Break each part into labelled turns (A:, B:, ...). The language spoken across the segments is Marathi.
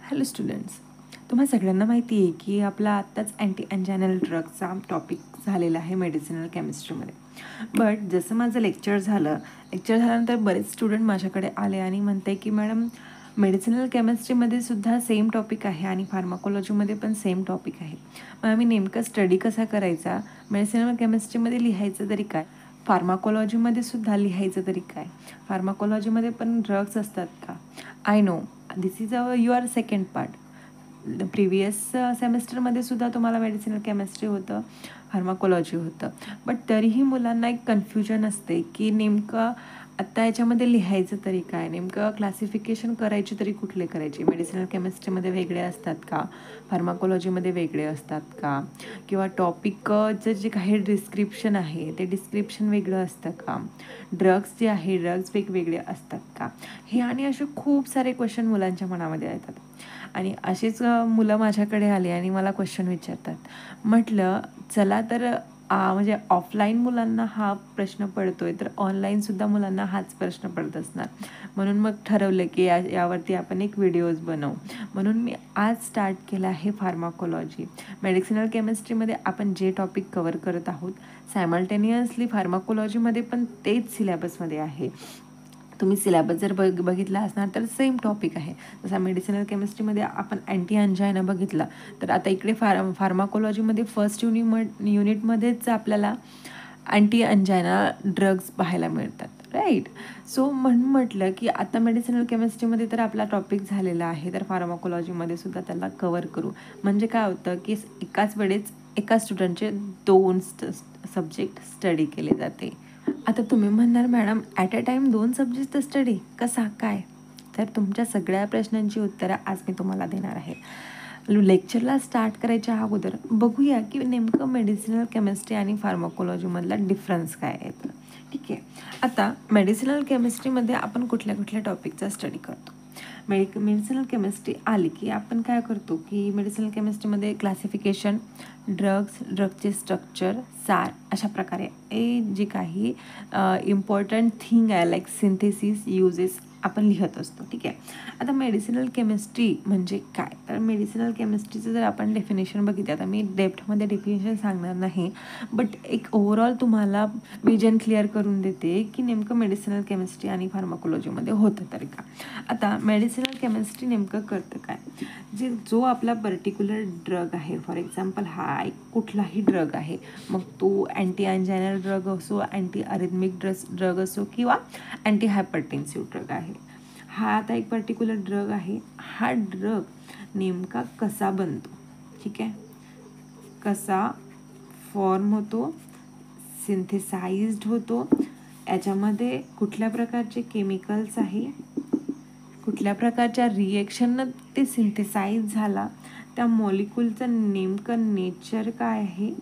A: हॅलो स्टुडंट्स, तुम्हा सगळ्यांना माहिती आहे की आपला आत्ताच अँटी अँजायनल ड्रगचा टॉपिक झालेला आहे मेडिसिनल केमिस्ट्रीमध्ये. बट जसं माझं लेक्चर झाल्यानंतर बरेच स्टुडंट माझ्याकडे आले आणि म्हणते की मॅडम मेडिसिनल केमिस्ट्रीमध्ये सुद्धा सेम टॉपिक आहे आणि फार्माकोलॉजीमध्ये पण सेम टॉपिक आहे. मग आम्ही नेमका स्टडी कसा करायचा, मेडिसिनल केमिस्ट्रीमध्ये लिहायचं तरी काय, फार्माकोलॉजीमध्ये सुद्धा लिहायचं तरी काय, फार्माकोलॉजीमध्ये पण ड्रग्स असतात का. I know this is your second part. Previous सेमेस्टरमध्ये सुद्धा तुम्हाला मेडिसिनल केमिस्ट्री होतं, फार्माकोलॉजी होतं. बट तरीही मुलांना एक कन्फ्युजन असते की नेमकं आत्ता याच्यामध्ये लिहायचं तरी काय, नेमकं क्लासिफिकेशन करायची तरी कुठले करायचे. मेडिसिनल केमिस्ट्रीमध्ये वेगळे असतात का, फार्माकोलॉजीमध्ये वेगळे असतात का, किंवा टॉपिकचं जे काही डिस्क्रिप्शन आहे ते डिस्क्रिप्शन वेगळं असतं का, ड्रग्स जे आहे ड्रग्स वेगवेगळे असतात का. हे आणि असे खूप सारे क्वेश्चन मुलांच्या मनामध्ये येतात. आणि असेच मुलं माझ्याकडे आले आणि मला क्वेश्चन विचारतात. म्हटलं चला तर म्हणजे ऑफलाईन मुलांना हा प्रश्न पडतोय तर ऑनलाईनसुद्धा मुलांना हाच प्रश्न पडत असणार. म्हणून मग ठरवलं की यावरती आपण एक व्हिडिओज बनवू. म्हणून मी आज स्टार्ट केलं आहे फार्माकोलॉजी. मेडिसिनल केमिस्ट्रीमध्ये आपण जे टॉपिक कवर करत आहोत सायमल्टेनियसली फार्माकोलॉजीमध्ये पण तेच सिलेबसमध्ये आहे. तुम्ही सिलेबस जर बघितला असणार तर सेम टॉपिक आहे. जसा मेडिसिनल केमिस्ट्रीमध्ये आपण अँटी अँजायना बघितला, तर आता इकडे फार्माकोलॉजीमध्ये फर्स्ट युनिटमध्येच आपल्याला अँटी अँजायना ड्रग्स पाहायला मिळतात, राईट. सो म्हणून म्हटलं की आता मेडिसिनल केमिस्ट्रीमध्ये तर आपला टॉपिक झालेला आहे, तर फार्माकोलॉजीमध्ये सुद्धा त्याला कवर करू. म्हणजे काय होतं की एकाच वेळेस एका स्टुडंटचे 2 सब्जेक्ट स्टडी केले जाते. आता तुम्ही म्हणणार मॅडम ॲट अ टाईम 2 सब्जेक्टचा स्टडी कसा काय, तर तुमच्या सगळ्या प्रश्नांची उत्तरं आज मी तुम्हाला देणार आहे. लेक्चरला स्टार्ट करायच्या अगोदर बघूया की नेमकं मेडिसिनल केमिस्ट्री आणि फार्माकोलॉजीमधला डिफरन्स काय आहे. तर ठीक आहे, आता मेडिसिनल केमिस्ट्रीमध्ये आपण कुठल्या कुठल्या टॉपिकचा स्टडी करतो. मेडिसिनल केमिस्ट्री आली की आपण काय करतो की मेडिसिनल केमिस्ट्रीमध्ये क्लासिफिकेशन, ड्रगचे स्ट्रक्चर, सार, अशा प्रकारे जे काही इम्पॉर्टंट थिंग आहे लाईक सिंथेसिस, युजेस आपण लिहत असतो. ठीक आहे, आता मेडिसिनल केमिस्ट्री म्हणजे काय, तर मेडिसिनल केमिस्ट्रीचं जर आपण डेफिनेशन बघितलं, आता मी डेप्थमध्ये डेफिनेशन सांगणार नाही, बट एक ओव्हरऑल तुम्हाला विजन क्लिअर करून देते की नेमकं मेडिसिनल केमिस्ट्री आणि फार्माकोलॉजीमध्ये होतं तरी का. आता मेडिसिनल केमिस्ट्री नेमकं करतं काय, जो आपला पर्टिक्युलर ड्रग आहे, फॉर एक्झाम्पल हा एक कुठलाही ड्रग आहे, मग तो अँटी अँजायनल ड्रग असो, अँटी अरिथमिक ड्रग असो किंवा अँटी हायपरटेन्सिव्ह ड्रग आहे. हा आता एक पर्टिक्युलर ड्रग आहे. हा ड्रग नेमका कसा बनतो, ठीक आहे, कसा फॉर्म होतो, सिंथेसाइज्ड होतो, याच्यामध्ये कुठल्या प्रकारचे केमिकल्स आहे, कुठल्या प्रकारच्या रिएक्शननं ते सिंथेसाइज झाला, त्या मॉलिक्यूलचं नेमकं नेचर काय आहे,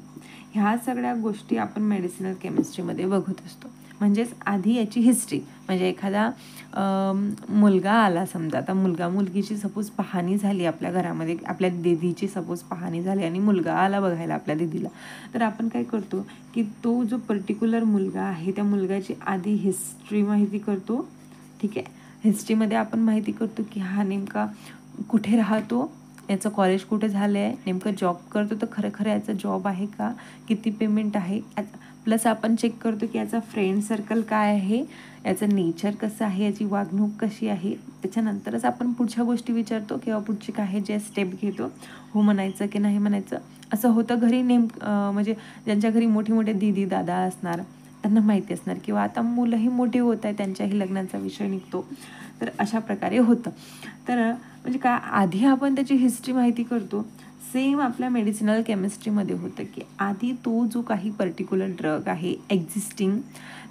A: ह्या सगळ्या गोष्टी आपण मेडिसिनल केमिस्ट्रीमध्ये बघत असतो. म्हणजेच आधी याची हिस्ट्री, म्हणजे एखादा मुलगा आला समजा, आता मुलगीची सपोज पाहणी झाली आपल्या घरामध्ये, आपल्या दीदीची सपोज पाहणी झाली आणि मुलगा आला बघायला आपल्या दीदीला, तर आपण काय करतो की तो जो पर्टिक्युलर मुलगा आहे त्या मुलगाची आधी हिस्ट्री माहिती करतो. ठीक आहे, हिस्ट्रीमध्ये आपण माहिती करतो की हा नेमका कुठे राहतो, याचं कॉलेज कुठे झालं आहे, नेमकं जॉब करतो तर खरं याचा जॉब आहे का, किती पेमेंट आहे, प्लस आपण चेक करतो की याचा फ्रेंड सर्कल काय आहे, याचं नेचर कसं आहे, याची वागणूक कशी आहे. त्याच्यानंतरच आपण पुढच्या गोष्टी विचारतो किंवा पुढचे काय जे स्टेप घेतो, हो म्हणायचं की नाही म्हणायचं. असं होतं घरी म्हणजे ज्यांच्या घरी मोठे मोठे दीदी दादा असणार त्यांना माहिती असणार, किंवा आता मुलंही मोठी होत आहे त्यांच्याही लग्नाचा विषय निघतो, तर अशा प्रकारे होतं. तर म्हणजे काय, आधी आपण त्याची हिस्ट्री माहिती करतो. सेम आपल्या मेडिसिनल केमिस्ट्रीमध्ये होतं की आधी तो जो काही पर्टिक्युलर ड्रग आहे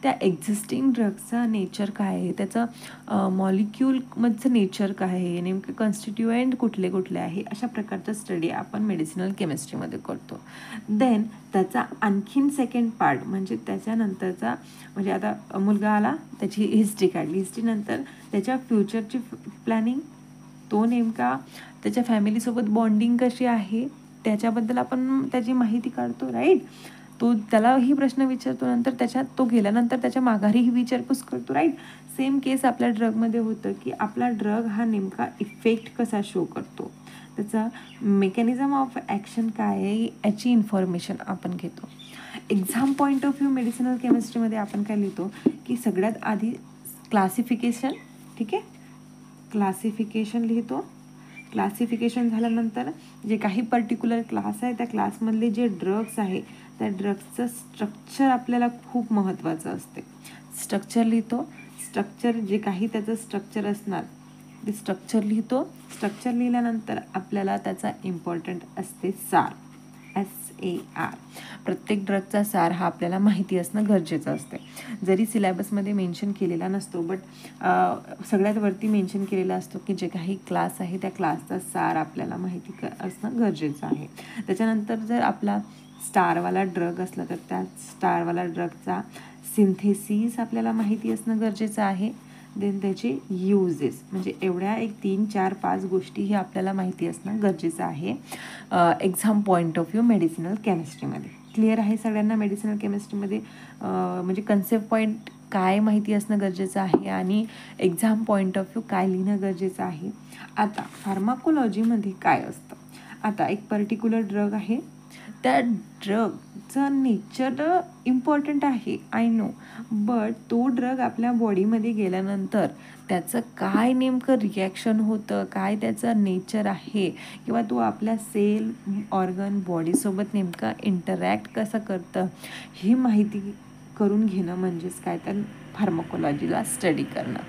A: त्या एक्झिस्टिंग ड्रगचा नेचर काय आहे, त्याचं मॉलिक्यूलमधचं नेचर काय आहे, नेमके कॉन्स्टिट्युएंट कुठले कुठले आहे, अशा प्रकारचा स्टडी आपण मेडिसिनल केमिस्ट्रीमध्ये करतो. देन त्याचा आणखीन सेकंड पार्ट म्हणजे त्याच्यानंतरचा, म्हणजे आता मुलगा आला, त्याची हिस्ट्री काढली, हिस्ट्रीनंतर त्याच्या फ्युचरची प्लॅनिंग, तो नेमका त्याच्या फॅमिलीसोबत बॉन्डिंग कशी आहे त्याच्याबद्दल आपण त्याची माहिती काढतो, राईट. तो त्यालाही प्रश्न विचारतो, नंतर तो गेल्यानंतर त्याच्या माघारीही विचारपूस करतो, राईट. सेम केस आपल्या ड्रगमध्ये होतं की आपला ड्रग हा नेमका इफेक्ट कसा शो करतो, त्याचा मेकॅनिझम ऑफ ॲक्शन काय आहे याची इन्फॉर्मेशन आपण घेतो. Exam point of view medicinal केमिस्ट्रीमध्ये आपण काय लिहितो की सगळ्यात आधी क्लासिफिकेशन, ठीक आहे, क्लासिफिकेशन लिहितो. क्लासिफिकेशन झाल्यानंतर जे काही पर्टिक्युलर क्लास आहे त्या क्लासमधले जे ड्रग्स आहे त्या ड्रग्सचं स्ट्रक्चर आपल्याला खूप महत्त्वाचं असते. स्ट्रक्चर लिहितो. स्ट्रक्चर जे काही त्याचं स्ट्रक्चर असणार ते स्ट्रक्चर लिहितो. स्ट्रक्चर लिहिल्यानंतर आपल्याला त्याचा इम्पॉर्टंट असते सार, SAR. प्रत्येक ड्रगचा सार हा आपल्याला माहिती असणं गरजेचं असते. जरी सिलेबसमध्ये मेन्शन केलेला नसतो, बट सगळ्यात वरती मेन्शन केलेला असतो की जे काही क्लास आहे त्या क्लासचा सार आपल्याला माहिती असणं गरजेचं आहे. त्याच्यानंतर जर आपला स्टारवाला ड्रग असला तर त्या स्टारवाला ड्रगचा सिंथेसिस आपल्याला माहिती असणं गरजेचं आहे. देन त्याचे युजेस, म्हणजे एवढ्या 1, 3, 4, 5 गोष्टी ही आपल्याला माहिती असणं गरजेचं आहे exam point of view medicinal केमिस्ट्रीमध्ये. क्लिअर आहे सगळ्यांना मेडिसिनल केमिस्ट्रीमध्ये म्हणजे कन्सेप्ट पॉईंट काय माहिती असणं गरजेचं आहे आणि एक्झाम पॉईंट ऑफ व्ह्यू काय लिहिणं गरजेचं आहे. आता फार्माकोलॉजीमध्ये काय असतं, आता एक पर्टिक्युलर ड्रग आहे, त्या ड्रगचं नेचर इम्पॉर्टंट आहे, आय नो, बट तो ड्रग आपल्या बॉडीमध्ये गेल्यानंतर त्याचं काय नेमकं रिॲक्शन होतं, काय त्याचं नेचर आहे, किंवा तो आपल्या सेल, ऑर्गन, बॉडीसोबत नेमका इंटरॅक्ट कसं करतं ही माहिती करून घेणं म्हणजेच काय तर फार्माकोलॉजीला स्टडी करणं.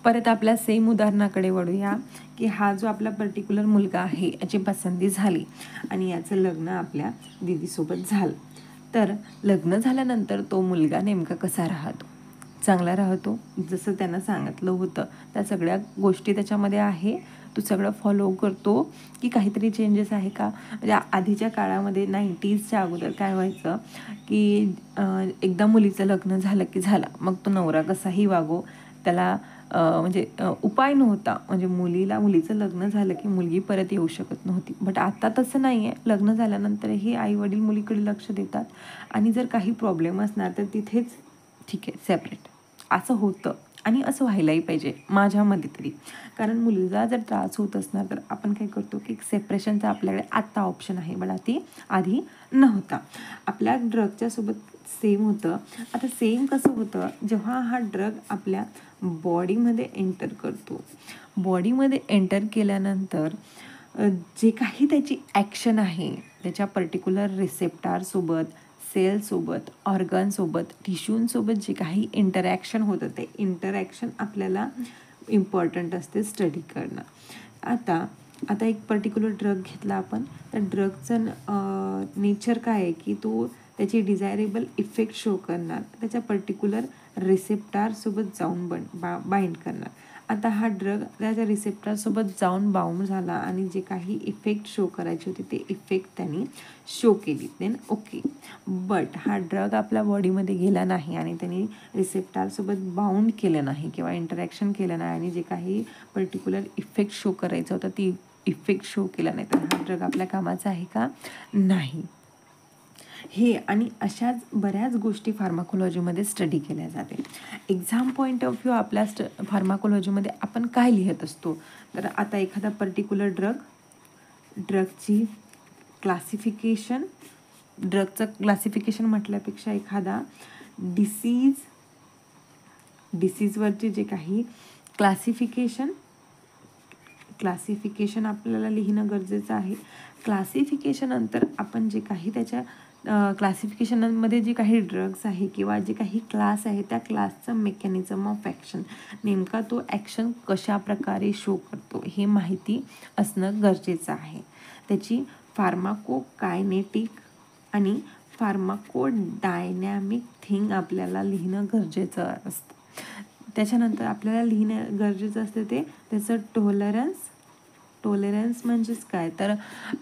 A: परत आपल्या सेम उदाहरणाकडे वळूया की हा जो आपला पर्टिक्युलर मुलगा आहे याची पसंती झाली आणि याचं लग्न आपल्या दीदीसोबत झालं. तर लग्न झाल्यानंतर तो मुलगा नेमका कसा राहतो, चांगला राहतो, जसं त्यांना सांगितलं होतं त्या सगळ्या गोष्टी त्याच्यामध्ये आहे, तो सगळं फॉलो करतो की काहीतरी चेंजेस आहे का. म्हणजे आधीच्या काळामध्ये 90sच्या अगोदर काय व्हायचं की एकदा मुलीचं लग्न झालं की झालं, मग तो नवरा कसाही वागो त्याला म्हणजे उपाय नव्हता. म्हणजे मुलीचं लग्न झालं की मुलगी परत येऊ शकत नव्हती. बट आता तसं नाही आहे. लग्न झाल्यानंतरही आई वडील मुलीकडे लक्ष देतात आणि जर काही प्रॉब्लेम असणार तर तिथेच ठीक आहे सेपरेट, असं होतं आणि असं व्हायलाही पाहिजे माझ्यामध्ये तरी. कारण मुलीला जर त्रास होत असणार तर आपण काय करतो की सेपरेशनचा आपल्याकडे आत्ता ऑप्शन आहे, बट आधी नव्हता. आपल्या ड्रगच्या सोबत सेम होतं. आता सेम कसं होतं, जेव्हा हा ड्रग आपल्या बॉडीमध्ये एंटर करतो, बॉडीमध्ये एंटर केल्यानंतर जे काही त्याची ॲक्शन आहे त्याच्या पर्टिक्युलर रिसेप्टारसोबत, सेलसोबत, ऑर्गनसोबत, टिश्यूंसोबत जे काही इंटरॅक्शन होतं ते इंटरॅक्शन आपल्याला इम्पॉर्टंट असते स्टडी करणं. आता एक पर्टिक्युलर ड्रग घेतला आपण, त्या ड्रगचं नेचर काय आहे की तो त्याची डिझायरेबल इफेक्ट शो करणार, त्याच्या पर्टिक्युलर रिसेप्टारसोबत जाऊन बाइंड करणार. आता हा ड्रग त्याच्या रिसेप्टारसोबत जाऊन बाउंड झाला आणि जे काही इफेक्ट शो करायचे होते ते इफेक्ट त्यांनी शो केली, देन ओके. बट हा ड्रग आपल्या बॉडीमध्ये गेला नाही आणि त्यांनी रिसेप्टारसोबत बाउंड केलं नाही किंवा इंटरॅक्शन केलं नाही आणि जे काही पर्टिक्युलर इफेक्ट शो करायचं होतं ती इफेक्ट शो केला नाही, तर हा ड्रग आपल्या कामाचा आहे का, नाही. हे आणि अशाच बऱ्याच गोष्टी फार्माकोलॉजीमध्ये स्टडी केल्या जाते. एक्झाम पॉईंट ऑफ व्ह्यू आपल्या फार्माकोलॉजीमध्ये आपण काय लिहित असतो, तर आता एखादा पर्टिक्युलर ड्रगची क्लासिफिकेशन, ड्रगचं क्लासिफिकेशन म्हटल्यापेक्षा एखादा डिसीजवरचे जे काही क्लासिफिकेशन आपल्याला लिहिणं गरजेचं आहे. क्लासिफिकेशन नंतर आपण जे काही त्याच्या क्लासिफिकेशनमध्ये जे काही ड्रग्स आहे किंवा जे काही क्लास आहे त्या क्लासचं मेकॅनिझम ऑफ ॲक्शन, नेमका तो ॲक्शन कशा प्रकारे शो करतो हे माहिती असणं गरजेचं आहे. त्याची फार्माकोकायनेटिक आणि फार्माकोडायनॅमिक थिंग आपल्याला लिहिणं गरजेचं असतं. त्याच्यानंतर आपल्याला लिहिणं गरजेचं असते त्याचं टॉलरन्स म्हणजेच काय, तर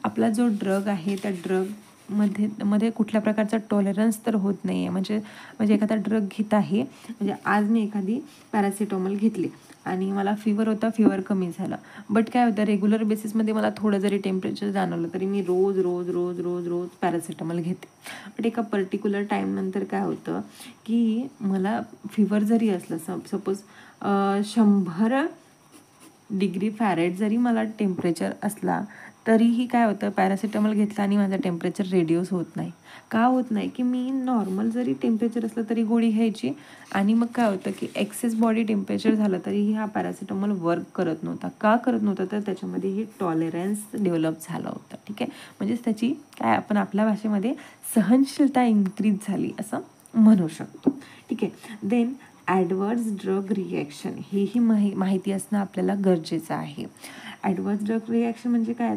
A: आपला जो ड्रग आहे त्या ड्रगमध्ये कुठल्या प्रकारचा टॉलरन्स तर होत नाही आहे. म्हणजे एखादा ड्रग घेत आहे, म्हणजे आज मी एखादी पॅरासिटामॉल घेतली आणि मला फिवर होता, फिवर कमी झाला. बट काय होतं, रेग्युलर बेसिसमध्ये मला थोडं जरी टेम्परेचर जाणवलं तरी मी रोज रोज रोज रोज रोज पॅरासिटामॉल घेते. बट एका पर्टिक्युलर टाईमनंतर काय होतं की मला फिवर जरी असलं, सपोज 100 डिग्री फॅरेट जरी मला टेम्परेचर असला तरीही काय होतं, पॅरासिटामॉल घेतला आणि माझं टेम्परेचर रेड्यूस होत नाही. का होत नाही की मी नॉर्मल जरी टेम्परेचर असलं तरी गोळी घ्यायची आणि मग काय होतं की एक्सेस बॉडी टेम्परेचर झालं तरीही हा पॅरासिटामॉल वर्क करत नव्हता. का करत नव्हता, तर त्याच्यामध्ये ही टॉलरन्स डेव्हलप झाला होता. ठीक आहे, म्हणजेच त्याची काय आपण आपल्या भाषेमध्ये सहनशीलता इन्क्रीज झाली असं म्हणू शकतो. ठीक आहे. देन ॲडवर्स ड्रग रिॲक्शन ही माहिती असणं आपल्याला गरजेचं आहे. ॲडवर्स ड्रग रिॲक्शन म्हणजे काय,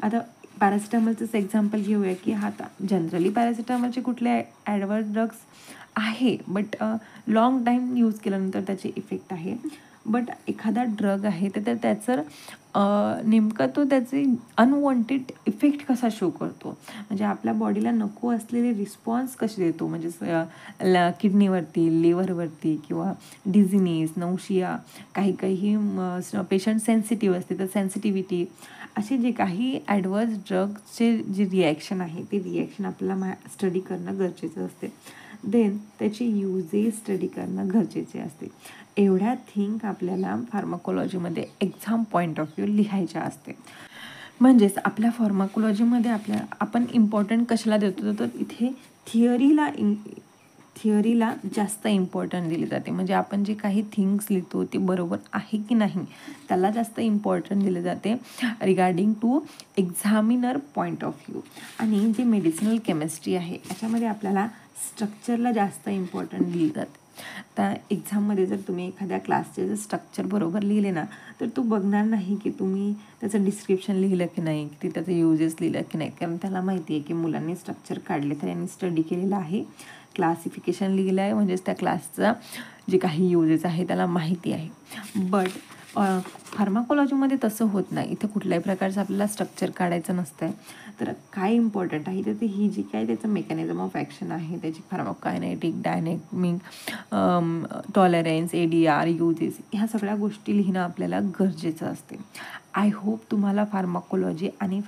A: आता पॅरासिटामॉलचंच एक्झाम्पल घेऊया की आता जनरली पॅरासिटामॉलचे कुठले ॲडवर्स ड्रग्स आहे, बट लॉंग टाईम यूज केल्यानंतर त्याचे इफेक्ट आहे. बट एखादा ड्रग आहे तर त्याचं नेमका तो त्याचे अनवॉन्टेड इफेक्ट कसा शो करतो, म्हणजे आपल्या बॉडीला नको असलेले रिस्पॉन्स कसे देतो, म्हणजे किडनीवरती, लिव्हरवरती किंवा डिझिनेस, नौशिया, काही पेशंट सेन्सिटिव्ह असते तर सेन्सिटिव्हिटी, असे जे काही ॲडवर्स ड्रगचे जे रिॲक्शन आहे ते रिॲक्शन आपल्याला स्टडी करणं गरजेचं असते. देन त्याचे युजेस स्टडी करणं गरजेचे असते. एवढ्या थिंग आपल्याला फार्माकोलॉजीमध्ये एक्झाम पॉईंट ऑफ व्ह्यू लिहायच्या असते. म्हणजेच आपल्या फार्माकोलॉजीमध्ये आपण इम्पॉर्टंट कशाला देतो, तर इथे थिअरीला जास्त इम्पॉर्टंट दिली जाते. म्हणजे आपण जे काही थिंग्स लिहितो ते बरोबर आहे की नाही त्याला जास्त इम्पॉर्टंट दिले जाते regarding to examiner point of view. आणि जी मेडिसिनल केमिस्ट्री आहे याच्यामध्ये आपल्याला स्ट्रक्चरला जास्त इम्पॉर्टंट दिली जाते. आता एक्झाममध्ये जर तुम्ही एखाद्या क्लासचे जर स्ट्रक्चर बरोबर लिहिले ना तर तू बघणार नाही की तुम्ही त्याचं डिस्क्रिप्शन लिहिलं की नाही, की त्याचं युजेस लिहिलं की नाही, कारण त्याला माहिती आहे की मुलांनी स्ट्रक्चर काढले तर यांनी स्टडी केलेलं आहे, क्लासिफिकेशन लिहिलं आहे, म्हणजेच त्या क्लासचं जे काही युजेस आहे त्याला माहिती आहे. बट फार्माकोलॉजीमध्ये तसं होत नाही. इथे कुठल्याही प्रकारचं आपल्याला स्ट्रक्चर काढायचं नसतं आहे. तर काय इम्पॉर्टंट आहे तर ही जी काय त्याचं मेकॅनिझम ऑफ ॲक्शन आहे, त्याची फार्माकोकायनेटिक, डायनॅमिक, टॉलरन्स, ADR, युजेस, ह्या सगळ्या गोष्टी लिहिणं आपल्याला गरजेचं असते. आय होप तुम्हाला फार्माकोलॉजी आणि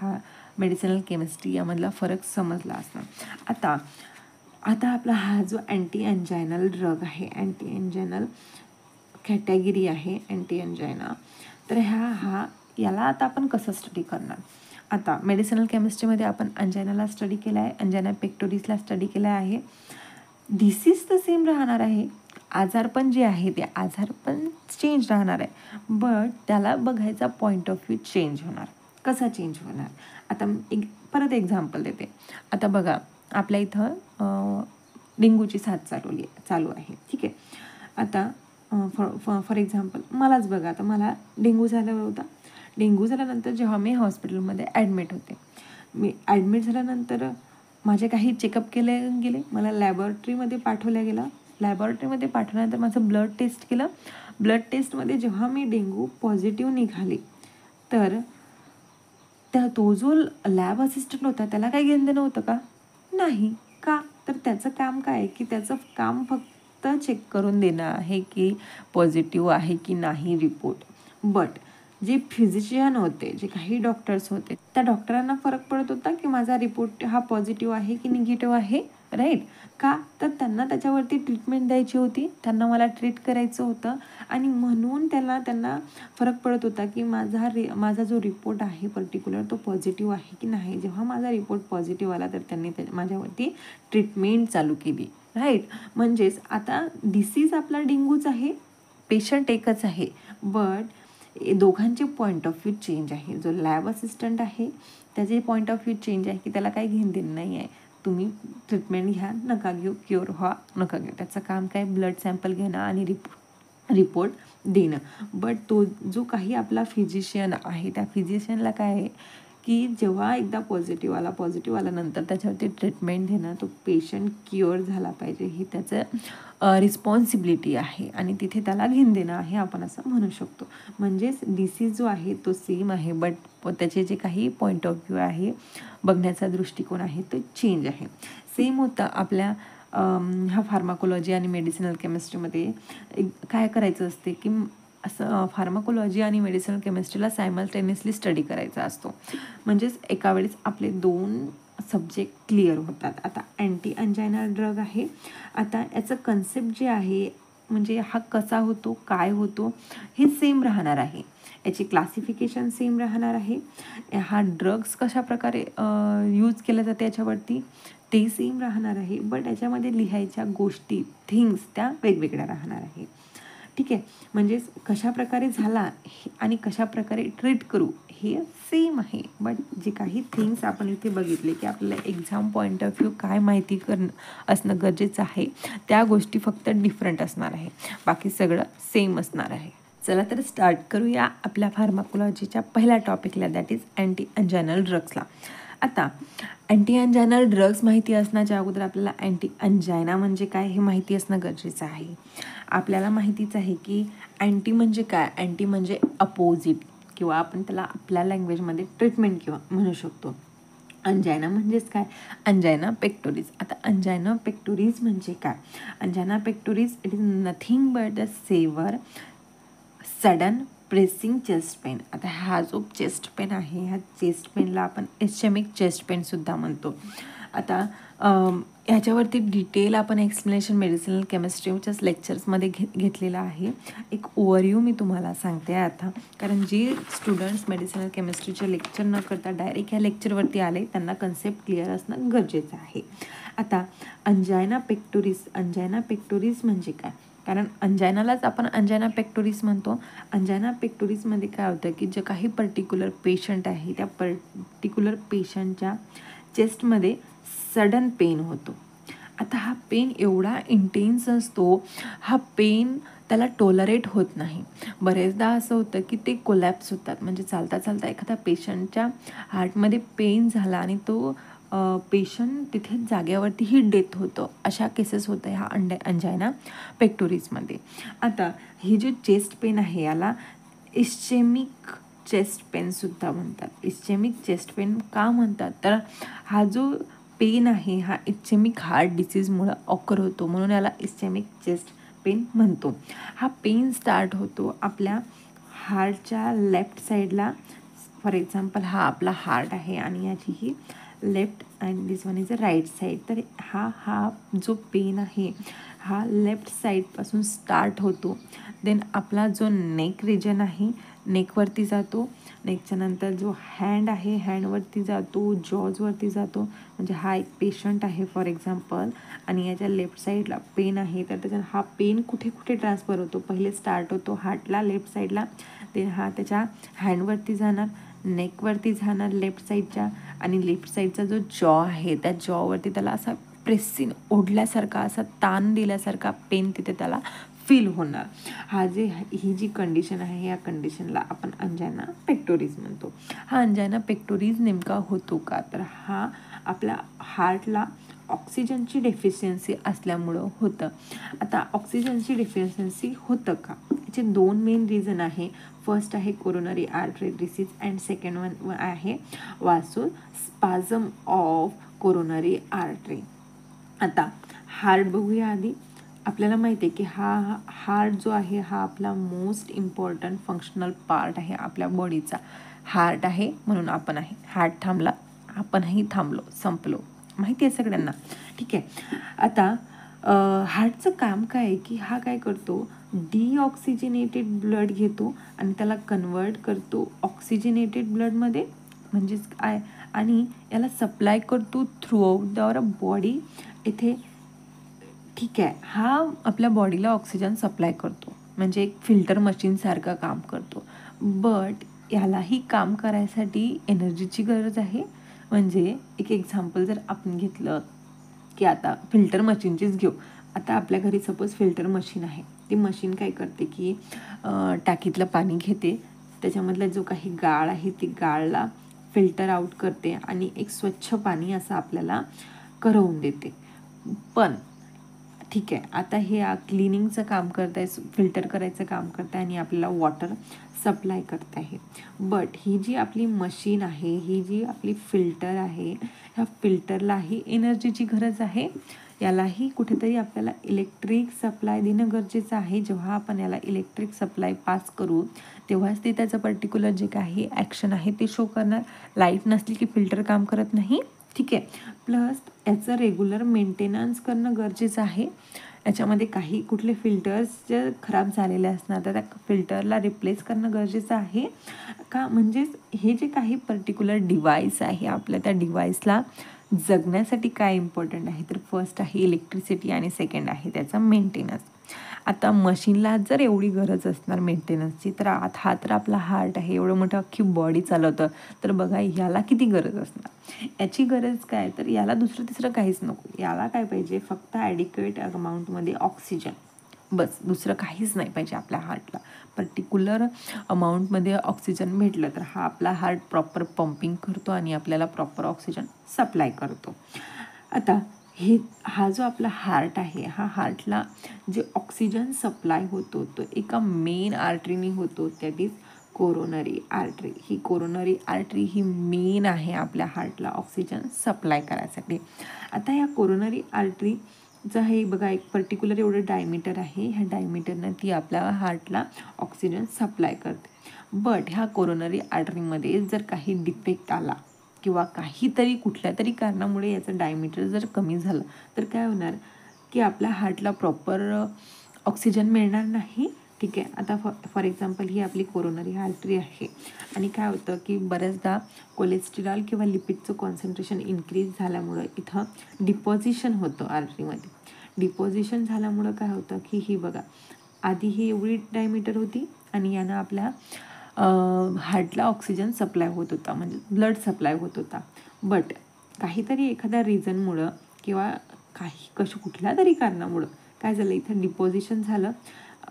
A: मेडिसिनल केमिस्ट्री यामधला फरक समजला असणार. आता आपला हा जो अँटी एंजायनल ड्रग आहे, अँटी एंजायनल कॅटेगरी आहे अँटी एंजायना, तर याला आता आपण कसं स्टडी करणार. आता मेडिसिनल केमिस्ट्रीमध्ये आपण अंजायनाला स्टडी केला आहे, अंजायना पेक्टोरिसला स्टडी केला आहे. डिसीज तर सेम राहणार आहे, आजारपण जे आहे ते आजारपण चेंज राहणार आहे, बट त्याला बघायचा पॉईंट ऑफ व्ह्यू चेंज होणार. कसा चेंज होणार, आता परत एक्झाम्पल देते. आता बघा, आपल्या इथं डेंग्यूची साथ चालू आहे. ठीक आहे. आता फॉर एक्झाम्पल मलाच बघा, आता मला डेंग्यू झाला होता. डेंग्यू झाल्यानंतर जेव्हा मी हॉस्पिटलमध्ये ॲडमिट होते, मी ॲडमिट झाल्यानंतर माझे काही चेकअप केले गेले, मला लॅबॉरेटरीमध्ये पाठवलं गेलं. लॅबॉरेटरीमध्ये पाठवल्यानंतर माझं ब्लड टेस्ट केलं. ब्लड टेस्टमध्ये जेव्हा मी डेंग्यू पॉझिटिव्ह निघाले तर तो जो लॅब असिस्टंट होता त्याला काही घेणं देणं होतं का? नाही. का? तर त्याचं काम काय आहे की त्याचं काम फक्त चेक करून देणं आहे की पॉझिटिव्ह आहे की नाही रिपोर्ट. बट जे फिजिशियन होते, जे काही डॉक्टर्स होते, त्या डॉक्टरांना फरक पडत होता की माझा रिपोर्ट हा पॉझिटिव्ह आहे की निगेटिव्ह आहे, राईट? का? तर त्यांना त्याच्यावरती ट्रीटमेंट द्यायची होती, त्यांना मला ट्रीट करायचं होतं आणि म्हणून त्यांना फरक पडत होता की माझा जो रिपोर्ट आहे पर्टिक्युलर तो पॉझिटिव्ह आहे की नाही. जेव्हा माझा रिपोर्ट पॉझिटिव्ह आला तर त्यांनी माझ्यावरती ट्रीटमेंट चालू केली, राईट? म्हणजेच आता डिसीज आपला डेंग्यूच आहे, पेशंट एकच आहे, बट दोघांचे पॉईंट ऑफ व्ह्यू चेंज आहे. जो लॅब असिस्टंट आहे त्याचे पॉईंट ऑफ व्ह्यू चेंज आहे की त्याला काही घेणं देणं नाही आहे, तुम्ही ट्रीटमेंट घ्या नका घेऊ, क्युअर व्हा नका घेऊ, त्याचं काम काय ब्लड सॅम्पल घेणं आणि रिपोर्ट देणं. बट तो जो काही आपला फिजिशियन आहे त्या फिजिशियनला काय आहे की जेव्हा एकदा पॉझिटिव्ह आल्यानंतर त्याच्यावरती ट्रीटमेंट देणं, तो पेशंट क्युअर झाला पाहिजे, ही त्याचं रिस्पॉन्सिबिलिटी आहे आणि तिथे त्याला घेणं देणं आहे, आपण असं म्हणू शकतो. म्हणजेच डिसीज जो आहे तो सेम आहे, बट त्याचे जे काही पॉईंट ऑफ व्ह्यू आहे, बघण्याचा दृष्टिकोन आहे तो चेंज आहे. सेम होतं आपल्या ह्या फार्माकोलॉजी आणि मेडिसिनल केमिस्ट्रीमध्ये काय करायचं असते की असं फार्माकोलॉजी आणि मेडिसिनल केमिस्ट्रीला सायमल्टेनियसली स्टडी करायचा असतो. म्हणजेच एका वेळेस आपले 2 सब्जेक्ट क्लिअर होतात. आता अँटी अंजायनल ड्रग आहे. आता याचं कन्सेप्ट जे आहे म्हणजे हा कसा होतो, काय होतो हे सेम राहणार आहे. याची क्लासिफिकेशन सेम राहणार आहे. हा ड्रग्स कशा प्रकारे यूज केला जाते याच्यावरती ते सेम राहणार आहे. बट याच्यामध्ये लिहायच्या गोष्टी थिंग्स त्या वेगवेगळ्या राहणार आहे. ठीक आहे. म्हणजेच कशाप्रकारे झाला आणि कशाप्रकारे ट्रीट करू हे सेम आहे. बट जे काही थिंग्स आपण इथे बघितले की आपल्याला एक्झाम पॉईंट ऑफ व्ह्यू काय माहिती असणं गरजेचं आहे त्या गोष्टी फक्त डिफरंट असणार आहे. बाकी सगळं सेम असणार आहे. चला तर स्टार्ट करूया आपल्या फार्माकोलॉजीच्या पहिल्या टॉपिकला, दॅट इज अँटी अंजायनल ड्रग्सला. आता अँटी अंजायनल ड्रग्स माहिती असण्याच्या अगोदर आपल्याला अँटी अंजायना म्हणजे काय हे माहिती असणं गरजेचं आहे. आपल्याला माहितीच आहे की अँटी म्हणजे काय. अँटी म्हणजे अपोजिट किंवा आपण त्याला आपल्या लँग्वेजमध्ये ट्रीटमेंट किंवा म्हणू शकतो. अंजायना म्हणजेच काय, अंजायना पेक्टोरिस. आता अंजायना पेक्टोरिस म्हणजे काय. Angina pectoris it is nothing but the severe sudden pressing chest pain. आता हा जो चेस्ट पेन आहे ह्या चेस्ट पेनला आपण इस्चेमिक चेस्ट पेनसुद्धा म्हणतो. आता ह्याच्यावरती डिटेल आपण एक्सप्लेनेशन मेडिसिनल केमिस्ट्रीच्याच लेक्चर्समध्ये घेतलेला आहे. एक ओव्हरव्ह्यू मी तुम्हाला सांगते आता, कारण जे स्टुडंट्स मेडिसिनल केमिस्ट्रीचे लेक्चर न करता डायरेक्ट ह्या लेक्चरवरती आले त्यांना कन्सेप्ट क्लिअर असणं गरजेचं आहे. आता अंजायना पेक्टोरिस म्हणजे काय, कारण अंजायनालाच आपण अंजायना पेक्टोरिस म्हणतो. अंजायना पेक्टोरिसमध्ये काय होतं की जे काही पर्टिक्युलर पेशंट आहे त्या पर्टिक्युलर पेशंटच्या चेस्टमध्ये सडन पेन होतो. आता हा पेन एवढा इंटेन्स असतो, हा पेन त्याला टॉलरेट होत नाही. बरेचदा असं होतं की ते कोलॅप्स होतात. म्हणजे चालता चालता एखाद्या पेशंटच्या हार्टमध्ये पेन झाला आणि तो पेशंट तिथे जाग्यावरतीही डेथ होतं. अशा केसेस होतं ह्या अंजायना पेक्टोरिसमध्ये. आता ही जी चेस्ट पेन आहे याला इस्चेमिक चेस्ट पेनसुद्धा म्हणतात. इस्चेमिक चेस्ट पेन का म्हणतात, तर हा जो पेन आहे हा इस्चेमिक हार्ट डिसीजमुळं ऑकर होतो, म्हणून याला इस्चेमिक चेस्ट पेन म्हणतो. हा पेन स्टार्ट होतो आपल्या हार्टच्या लेफ्ट साईडला. फॉर एक्झाम्पल हा आपला हार्ट आहे आणि याची ही left and this one is a right side. तर हा जो पेन आहे हा लेफ्ट साईडपासून स्टार्ट होतो. देन आपला जो नेक रिजन आहे नेकवरती जातो. नेकच्या नंतर जो हँड आहे हँडवरती जातो, जॉजवरती जातो. म्हणजे हा एक पेशंट आहे फॉर एक्झाम्पल आणि याच्या लेफ्ट साईडला पेन आहे, तर त्याच्यात हा पेन कुठे कुठे ट्रान्सफर होतो. पहिले स्टार्ट होतो हार्टला लेफ्ट साईडला, देन हा त्याच्या हँडवरती जाणार, नेकवरती जाणार लेफ्ट साईडच्या, आणि लेफ्ट साईडचा जो जॉ आहे त्या जॉवरती त्याला असा प्रेसिंग ओढल्यासारखा असा ताण दिल्यासारखा पेन तिथे त्याला फील होणार. ही जी कंडिशन आहे या कंडिशनला आपण अंजायना पेक्टोरिस म्हणतो. हा अंजायना पेक्टोरिस नेमका होतो का, तर हा आपल्या हार्टला ऑक्सिजनची डेफिशियन्सी असल्यामुळं होतं. आता ऑक्सिजनची डेफिशियन्सी होतं का, याचे 2 मेन रिझन आहे. फर्स्ट आहे coronary artery disease and second one आहे वासोस्पाझम ऑफ कोरोनरी आर्टरी. आता हार्ट बघूया आधी. आपल्याला माहिती आहे की हा हार्ट जो आहे हा आपला मोस्ट इम्पॉर्टंट फंक्शनल पार्ट आहे आपल्या बॉडीचा. हार्ट आहे म्हणून आपण आहे. हार्ट थांबला आपणही थांबलो, संपलो, माहिती आहे सगळ्यांना. ठीक आहे. आता हार्टचं काम काय आहे की हा काय करतो, डिऑक्सिजनेटेड ब्लड घेतो आणि त्याला कन्वर्ट करतो ऑक्सिजनेटेड ब्लडमध्ये. म्हणजेच काय, आणि याला सप्लाय करतो थ्रू आउट आवर बॉडी इथे. ठीक आहे. हा आपल्या बॉडीला ऑक्सिजन सप्लाय करतो, म्हणजे एक फिल्टर मशीनसारखं काम करतो. बट यालाही काम करायसाठी एनर्जीची गरज आहे. म्हणजे एक एक्झाम्पल जर आपण घेतलं की आता फिल्टर मशीनचीच घेऊ. आता आपल्या घरी सपोज फिल्टर मशीन आहे. ती मशीन काय करते की टाकीतलं पाणी घेते, त्याच्यामधला जो काही गाळ आहे ती गाळला फिल्टर आउट करते आणि एक स्वच्छ पाणी असं आपल्याला करवून देते. पण ठीक आहे, आता हे क्लिनिंगचं काम करत आहे, फिल्टर करायचं काम करत आहे आणि आपल्याला वॉटर सप्लाय करत आहे. बट ही जी आपली मशीन आहे, ही जी आपली फिल्टर आहे, ह्या फिल्टरलाही एनर्जीची गरज आहे. यालाही कुठेतरी आपल्याला इलेक्ट्रिक सप्लाय देणं गरजेचं आहे. जेव्हा आपण याला इलेक्ट्रिक सप्लाय पास करू तेव्हाच ते त्याचं पर्टिक्युलर जे काही ॲक्शन आहे ते शो करणार. लाईट नसली की फिल्टर काम करत नाही. ठीक आहे. प्लस याचं रेग्युलर मेंटेनन्स करणं गरजेचं आहे. याच्यामध्ये काही कुठले फिल्टर्स जे खराब झालेले असणार तर त्या फिल्टरला रिप्लेस करणं गरजेचं आहे का. म्हणजेच हे जे काही पर्टिक्युलर डिव्हाइस आहे आपल्या त्या डिव्हाइसला जगण्यासाठी काय इम्पॉर्टंट आहे तर फर्स्ट आहे इलेक्ट्रिसिटी आणि सेकंड आहे त्याचा मेंटेनन्स. आता मशीनला जर एवढी गरज असणार मेंटेनन्सची तर हा तर आपला हार्ट आहे, एवढं मोठं अख्खी बॉडी चालवतं तर बघा याला किती गरज असणार. याची गरज काय तर याला दुसरं तिसरं काहीच नको. याला काय पाहिजे फक्त ॲडिक्वेट अमाऊंटमध्ये ऑक्सिजन, बस दुसरं काहीच नाही पाहिजे आपल्या हार्टला. पर्टिक्युलर अमाऊंटमध्ये ऑक्सिजन भेटलं तर हा आपला हार्ट प्रॉपर पंपिंग करतो आणि आपल्याला प्रॉपर ऑक्सिजन सप्लाय करतो. आता हा जो आपला हार्ट आहे हा हार्टला जे ऑक्सिजन सप्लाय होतो तो एका मेन आर्टरीने होतो, that is coronary artery. He coronary artery he main आहे आपल्या हार्टला ऑक्सिजन सप्लाय करायसाठी. आता या कोरोनरी आर्टरीचं हे बघा एक पर्टिक्युलर एवढं डायमीटर आहे. ह्या डायमीटरनं ती आपल्या हार्टला ऑक्सिजन सप्लाय करते. बट ह्या कोरोनरी आर्टरीमध्ये जर काही डिफेक्ट आला किंवा काहीतरी कुठल्या तरी कारणामुळे याचं डायमीटर जर कमी झालं तर काय होणार की आपल्या हार्टला प्रॉपर ऑक्सिजन मिळणार नाही. ठीक आहे. आता फॉर एक्झाम्पल ही आपली कोरोनरी आर्टरी आहे आणि काय होतं की बऱ्याचदा कोलेस्ट्रॉल किंवा लिपिडचं कॉन्सन्ट्रेशन इन्क्रीज झाल्यामुळं इथं डिपॉझिशन होतं आर्टरीमध्ये. डिपॉझिशन झाल्यामुळं काय होतं की ही बघा आधी ही एवढी डायमीटर होती आणि यानं आपल्या हार्टला ऑक्सिजन सप्लाय होत होता, म्हणजे ब्लड सप्लाय होत होता. बट काहीतरी एखाद्या रिझनमुळं किंवा कुठल्या तरी कारणामुळं काय झालं इथं डिपॉझिशन झालं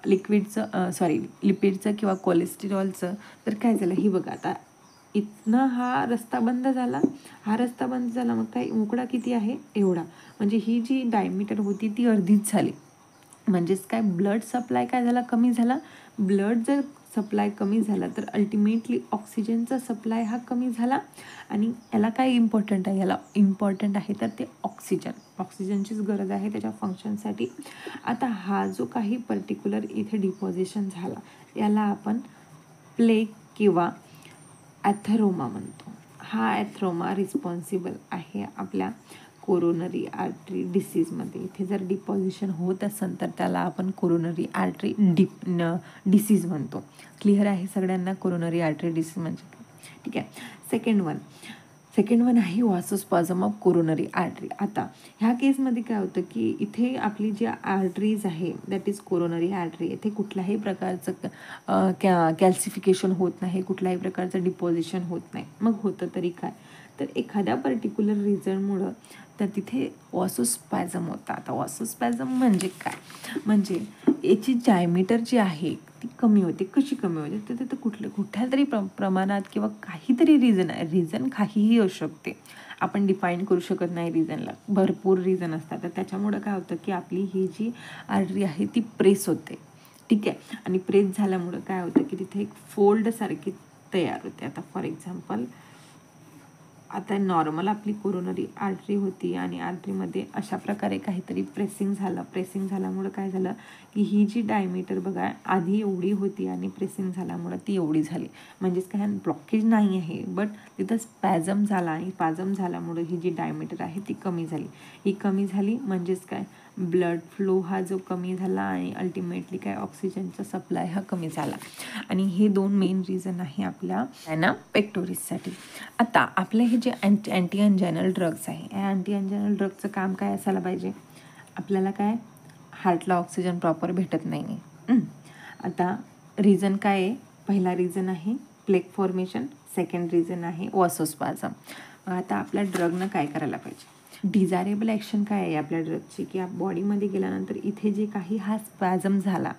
A: लिपिडचं किंवा कोलेस्ट्रॉलचं. तर काय झालं ही बघा आता इथनं हा रस्ता बंद झाला. मग काय मोकळा किती आहे एवढा, म्हणजे ही जी डायमीटर होती ती अर्धीच झाली. म्हणजेच काय ब्लड सप्लाय काय झाला कमी झाला. ब्लड जर सप्लाय कमी झाला तर अल्टिमेटली ऑक्सिजनचा सप्लाय हा कमी झाला. आणि याला काय इम्पॉर्टंट आहे, याला इम्पॉर्टंट आहे तर ते ऑक्सिजनचीच गरज आहे त्याच्या फंक्शनसाठी. आता हा जो काही पर्टिक्युलर इथे डिपॉझिशन झाला याला आपण प्लेग किंवा ॲथरोमा म्हणतो. हा ॲथरोमा रिस्पॉन्सिबल आहे आपल्या कोरोनरी आर्टरी डिसीजमध्ये. इथे जर डिपॉझिशन होत असेल तर त्याला आपण कोरोनरी आर्टरी डिसीज म्हणतो. क्लिअर आहे सगळ्यांना कोरोनरी आर्टरी डिसीज म्हणजे काय. ठीक आहे. सेकंड वन आहे वासोस्पाझम ऑफ कोरोनरी आर्टरी. आता ह्या केसमध्ये काय होतं की इथे आपली जी आर्टरीज आहे दॅट इज कोरोनरी आर्टरी, इथे कुठल्याही प्रकारचं कॅल्सिफिकेशन होत नाही, कुठल्याही प्रकारचं डिपॉझिशन होत नाही. मग होतं तरी काय तर एखाद्या पर्टिक्युलर रिझनमुळं तर तिथे वासोस्पॅझम होता. आता वासोस्पॅझम म्हणजे काय, म्हणजे याची डायमीटर जी आहे ती कमी होते. कशी कमी होते तर तिथं कुठल्या तरी प्रमाणात किंवा काहीतरी रिझन काहीही असू शकते. आपण डिफाईन करू शकत नाही रिझनला, भरपूर रिझन असतात. तर त्याच्यामुळं काय होतं की आपली ही जी आर्टरी आहे ती प्रेस होते. ठीक आहे. आणि प्रेस झाल्यामुळं काय होतं की तिथे एक फोल्ड सारखी तयार होते. आता फॉर एक्झाम्पल आता नॉर्मल आपली कोरोनरी आर्टरी होती आणि आर्टरीमध्ये अशा प्रकारे काहीतरी प्रेसिंग झाल्यामुळं काय झालं की ही जी डायमीटर बघा आधी एवढी होती आणि प्रेसिंग झाल्यामुळं ती एवढी झाली. म्हणजेच काय ब्लॉकेज नाही आहे बट तिथं स्पॅझम झाला आणि स्पॅझम झाल्यामुळं ही जी डायमीटर आहे ती कमी झाली. म्हणजेच काय ब्लड फ्लो हा जो कमी झाला आणि अल्टिमेटली काय ऑक्सिजनचा सप्लाय हा कमी झाला. आणि हे दोन मेन रिझन आहे आपल्या पेक्टोरिससाठी. आता आपले हे जे अँटी अँजायनल ड्रग्स आहे या अँटी अँजायनल ड्रगचं काम काय असायला पाहिजे, आपल्याला काय हार्टला ऑक्सिजन प्रॉपर भेटत नाही. आता रिझन काय आहे, पहिला रिझन आहे प्लेक फॉर्मेशन, सेकंड रिझन आहे वासोस्पाझम. आता आपल्या ड्रगनं काय करायला पाहिजे, डिझायरेबल ॲक्शन काय आहे आपल्या ड्रगची की बॉडीमध्ये गेल्यानंतर इथे जे काही हा स्पॅझम झाला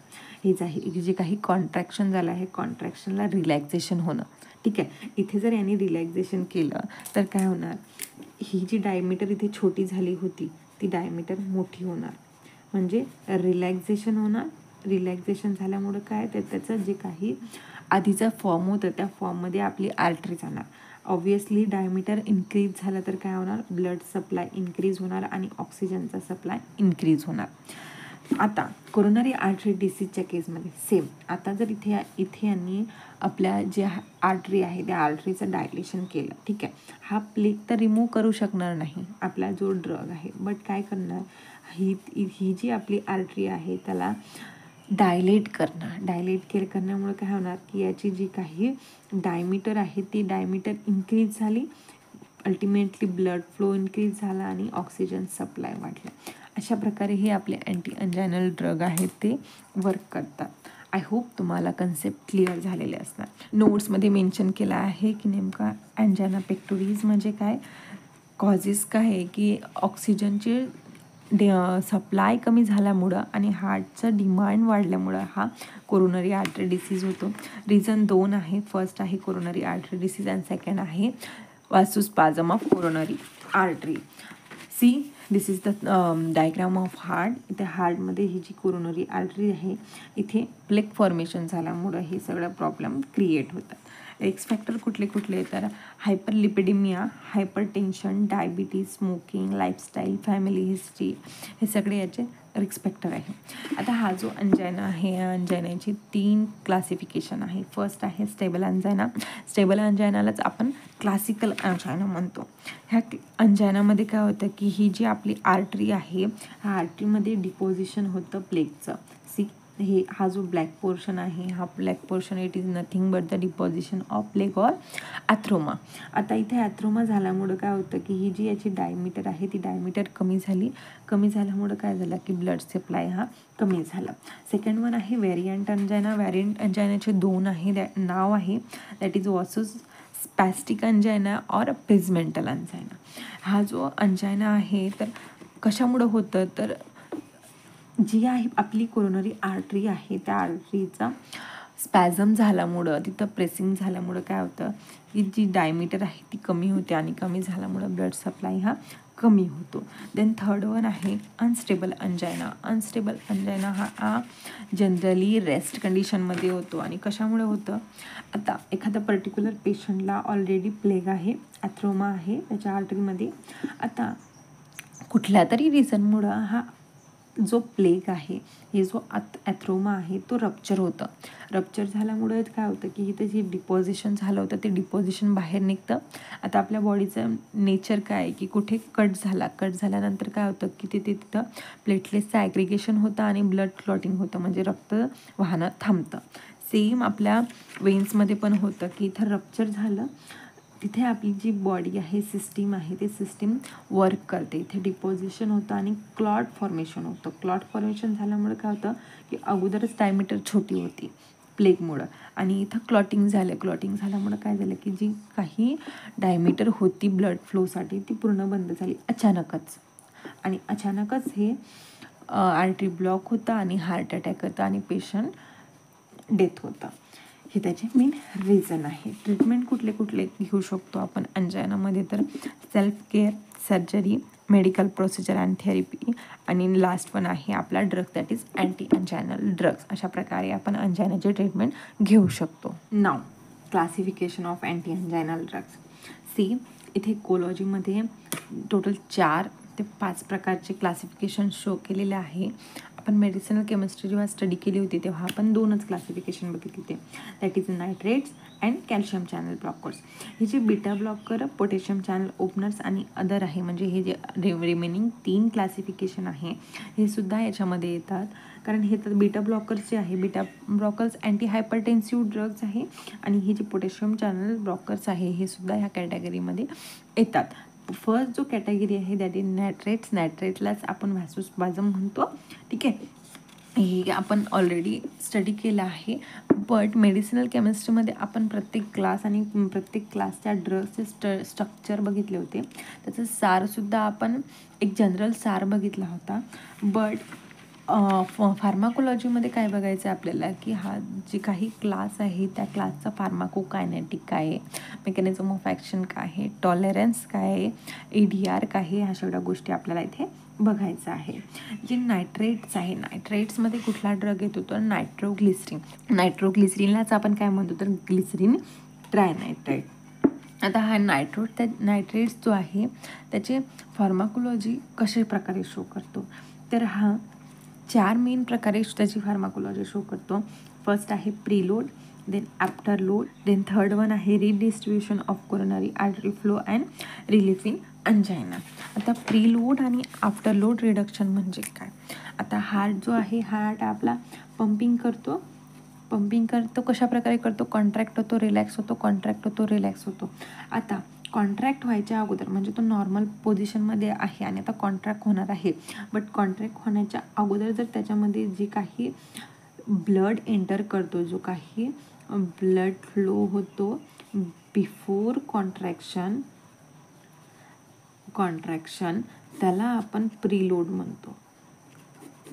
A: जे काही कॉन्ट्रॅक्शन झालं आहे कॉन्ट्रॅक्शनला रिलॅक्सेशन होणं. ठीक आहे. इथे जर यांनी रिलॅक्सेशन केलं तर काय होणार, ही जी डायमीटर इथे छोटी झाली होती ती डायमीटर मोठी होणार, म्हणजे रिलॅक्सेशन होणार. रिलॅक्सेशन झाल्यामुळं काय तर त्याचं जे काही आधीचा फॉर्म होतं त्या फॉर्ममध्ये आपली आर्टरी जाणार. ऑब्व्हियसली डायमीटर इन्क्रीज झालं तर काय होणार, ब्लड सप्लाय इन्क्रीज होणार आणि ऑक्सिजनचा सप्लाय इन्क्रीज होणार. आता कोरोनरी आर्टरी डिसीजच्या केसमध्ये सेम. आता जर इथे यांनी आपल्या जे आर्टरी आहे त्या आर्टरीचं डायलेशन केलं, ठीक आहे, हा प्लेग तर रिमूव्ह करू शकणार नाही आपला जो ड्रग आहे, बट काय करणार, ही जी आपली आर्टरी आहे त्याला डायलेट करण्यामुळे काय होणार की याची जी काही डायमीटर आहे ती डायमीटर इन्क्रीज झाली, अल्टिमेटली ब्लड फ्लो इन्क्रीज झाला आणि ऑक्सिजन सप्लाय वाढला. अशा प्रकारे हे आपले अँटी अंजायनल ड्रग आहेत ते वर्क करतात. आय होप तुम्हाला कन्सेप्ट क्लिअर झालेले असणार. नोट्समध्ये मेन्शन केलं आहे की नेमका अँजायना पेक्टोरिस म्हणजे काय, कॉजेस काय आहे की ऑक्सिजनचे सप्लाय कमी झाल्यामुळं आणि हार्टचं डिमांड वाढल्यामुळं हा कोरोनरी आर्टरी डिसीज होतो. रिझन 2 आहे. फर्स्ट आहे coronary artery disease and second आहे vasospasm of coronary artery. See this is the diagram of heart. इथे हार्टमध्ये ही जी कोरोनरी आर्टरी आहे इथे प्लेग फॉर्मेशन झाल्यामुळं हे सगळं प्रॉब्लेम क्रिएट होतात. रिस्क फॅक्टर कुठले कुठले, तर hyperlipidemia, hypertension, diabetes, smoking, lifestyle, family history, हे सगळे याचे रिस्क फॅक्टर आहे. आता हा जो अंजायना आहे या अंजायनाची 3 क्लासिफिकेशन आहे. फर्स्ट आहे स्टेबल अंजायना. स्टेबल अंजायनालाच आपण क्लासिकल अंजायना म्हणतो. ह्या अंजायनामध्ये काय होतं की ही जी आपली आर्टरी आहे ह्या आर्टरीमध्ये डिपॉझिशन होतं प्लेगचं. हा जो ब्लॅक पोर्शन आहे हा black portion it is nothing but the deposition of plaque or atheroma. आता इथे ॲथ्रोमा झाल्यामुळं काय होतं की ही जी याची डायमीटर आहे ती डायमीटर कमी झाल्यामुळं काय झालं की ब्लड सप्लाय हा कमी झाला. सेकंड वन आहे व्हेरियंट अंजायना. व्हेरियंट अंजायनाचे 2 आहे, नाव आहे दॅट इज वासोस्पॅस्टिक अंजायना और पेजमेंटल अंजायना. हा जो अंजायना आहे तर कशामुळं होतं, तर जी आहे आपली कोरोनरी आर्टरी आहे त्या आर्टरीचा स्पॅझम झाल्यामुळं, तिथं प्रेसिंग झाल्यामुळं काय होतं की जी डायमीटर आहे ती कमी होते आणि कमी झाल्यामुळं ब्लड सप्लाय हा कमी होतो. देन थर्ड वन आहे अनस्टेबल अंजायना. अनस्टेबल अंजायना हा जनरली रेस्ट कंडिशनमध्ये होतो. आणि कशामुळे होतं, आता एखाद्या पर्टिक्युलर पेशंटला ऑलरेडी प्लेग आहे, ॲथ्रोमा आहे त्याच्या आर्टरीमध्ये. आता कुठल्या तरी रिझनमुळं हा जो प्लेग आहे, हे जो ॲथ्रोमा आहे तो रप्चर होतं. रप्चर झाल्यामुळे काय होतं की इथं जे डिपॉझिशन झालं होतं ते डिपॉझिशन बाहेर निघतं. आता आपल्या बॉडीचं नेचर काय आहे की कुठे कट झाल्यानंतर काय होतं की तिथं प्लेटलेट्सचं ॲग्रिगेशन होतं आणि ब्लड क्लॉटिंग होतं, म्हणजे रक्त वाहनं थांबतं. सेम आपल्या वेन्समध्ये पण होतं की इथं रप्चर झालं, तिथे आपली जी बॉडी आहे, सिस्टीम आहे, ते सिस्टीम वर्क करते. इथे डिपॉझिशन होतं आणि क्लॉट फॉर्मेशन होतं. क्लॉट फॉर्मेशन झाल्यामुळे काय होतं की अगोदरच डायमीटर छोटी होती प्लेगमुळं आणि इथं क्लॉटिंग झाल्यामुळं काय झालं की जी काही डायमीटर होती ब्लड फ्लोसाठी ती पूर्ण बंद झाली अचानकच. आणि अचानकच हे आर्टरी ब्लॉक होतं आणि हार्ट अटॅक होतं आणि पेशंट डेथ होतं. हे त्याचे मेन रिझन आहे. ट्रीटमेंट कुठले घेऊ शकतो आपण अंजायनामध्ये, तर self care, surgery, medical procedure and therapy आणि लास्ट वन आहे आपला drug that is anti anginal drugs. अशा प्रकारे आपण अंजायनाचे ट्रीटमेंट घेऊ शकतो. नाव classification of anti anginal drugs. See इथे कोलॉजीमध्ये टोटल 4 ते 5 प्रकारचे क्लासिफिकेशन शो केलेले आहे. आपण मेडिसिनल केमिस्ट्री जेव्हा स्टडी केली होती तेव्हा आपण 2च क्लासिफिकेशन बघितले होते, that is nitrates and calcium channel blockers. हे जे beta blocker, potassium channel openers आणि अदर आहे, म्हणजे हे जे रिमेनिंग 3 क्लासिफिकेशन आहे हे सुद्धा याच्यामध्ये येतात. कारण हे तर बीटा ब्लॉकर्स जे आहे, beta blockers anti hypertensive drugs आहे आणि हे जे पोटॅशियम चॅनल ब्लॉकर्स आहे हे सुद्धा ह्या कॅटेगरीमध्ये येतात. फर्स्ट जो कॅटेगरी आहे दॅट इज नायट्रेट्सलाच आपण वासोस्पाझम म्हणतो, ठीक आहे. हे आपण ऑलरेडी स्टडी केलं आहे. बट मेडिसिनल केमिस्ट्रीमध्ये आपण प्रत्येक क्लास आणि प्रत्येक क्लासच्या ड्रग्सचे स्ट्रक्चर बघितले होते. त्याचं सारसुद्धा आपण एक जनरल सार बघितला होता. बट फार्माकोलॉजीमध्ये काय बघायचं आहे आपल्याला की हा जे काही क्लास आहे त्या क्लासचा फार्माकोकायनेटिक काय आहे, मेकॅनिझम ऑफ ॲक्शन काय आहे, टॉलरन्स काय आहे, ADR काय आहे, ह्या सगळ्या गोष्टी आपल्याला इथे बघायचं आहे. जे नायट्रेट्स आहे, नायट्रेट्समध्ये कुठला ड्रग येतो तर नायट्रोग्लिसरीन. नायट्रोग्लिसरीनलाच आपण काय म्हणतो तर ग्लिसरीन ट्रायनायट्राइट. आता हा नायट्रेट्स जो आहे त्याचे फार्माकोलॉजी कशा प्रकारे शो करतो तर हा 4 मेन प्रकारे त्याची फार्माकोलॉजी शो करतो. फर्स्ट आहे preload, then after load, then third one आहे redistribution of coronary artery flow and relief in angina. आता प्रीलोड आणि आफ्टर लोड रिडक्शन म्हणजे काय. आता हार्ट जो आहे, हार्ट आपला पंपिंग करतो कशा प्रकारे करतो, कॉन्ट्रॅक्ट होतो, रिलॅक्स होतो, कॉन्ट्रॅक्ट होतो, रिलॅक्स होतो. आता कॉन्ट्रॅक्ट व्हायच्या अगोदर म्हणजे तो नॉर्मल पोझिशनमध्ये आहे आणि आता कॉन्ट्रॅक्ट होणार आहे, बट कॉन्ट्रॅक्ट होण्याच्या अगोदर जर त्याच्यामध्ये जे काही ब्लड एंटर करतो, जो काही ब्लड फ्लो होतो बिफोर कॉन्ट्रॅक्शन त्याला आपण प्रीलोड म्हणतो.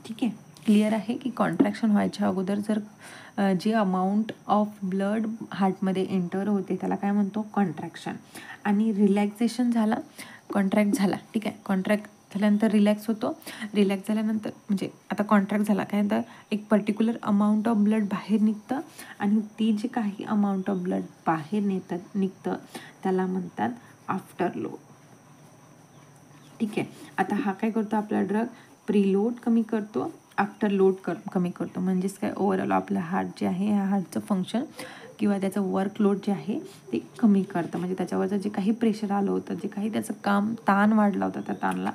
A: ठीक आहे, क्लिअर आहे की कॉन्ट्रॅक्शन व्हायच्या अगोदर जर जे अमाऊंट ऑफ ब्लड हार्टमध्ये एंटर होते त्याला काय म्हणतो कॉन्ट्रॅक्शन. आणि रिलॅक्सेशन झाला, कॉन्ट्रॅक्ट झाला, ठीक आहे, कॉन्ट्रॅक्ट झाल्यानंतर रिलॅक्स होतो, रिलॅक्स झाल्यानंतर म्हणजे आता कॉन्ट्रॅक्ट झाला काय तर एक पर्टिक्युलर अमाऊंट ऑफ ब्लड बाहेर निघतं आणि ती जे काही अमाऊंट ऑफ ब्लड बाहेर निघतं त्याला म्हणतात आफ्टर लोड. ठीक आहे, आता हा काय करतो आपला ड्रग प्रीलोड कमी करतो, आफ्टर लोड कमी करतो. म्हणजेच काय ओव्हरऑल आपलं हार्ट जे आहे ह्या हार्टचं फंक्शन किंवा त्याचं वर्कलोड जे आहे ते कमी करतं. म्हणजे त्याच्यावरचं जे काही प्रेशर आलं होतं, जे काही त्याचं काम ताण वाढला होता त्या ताणला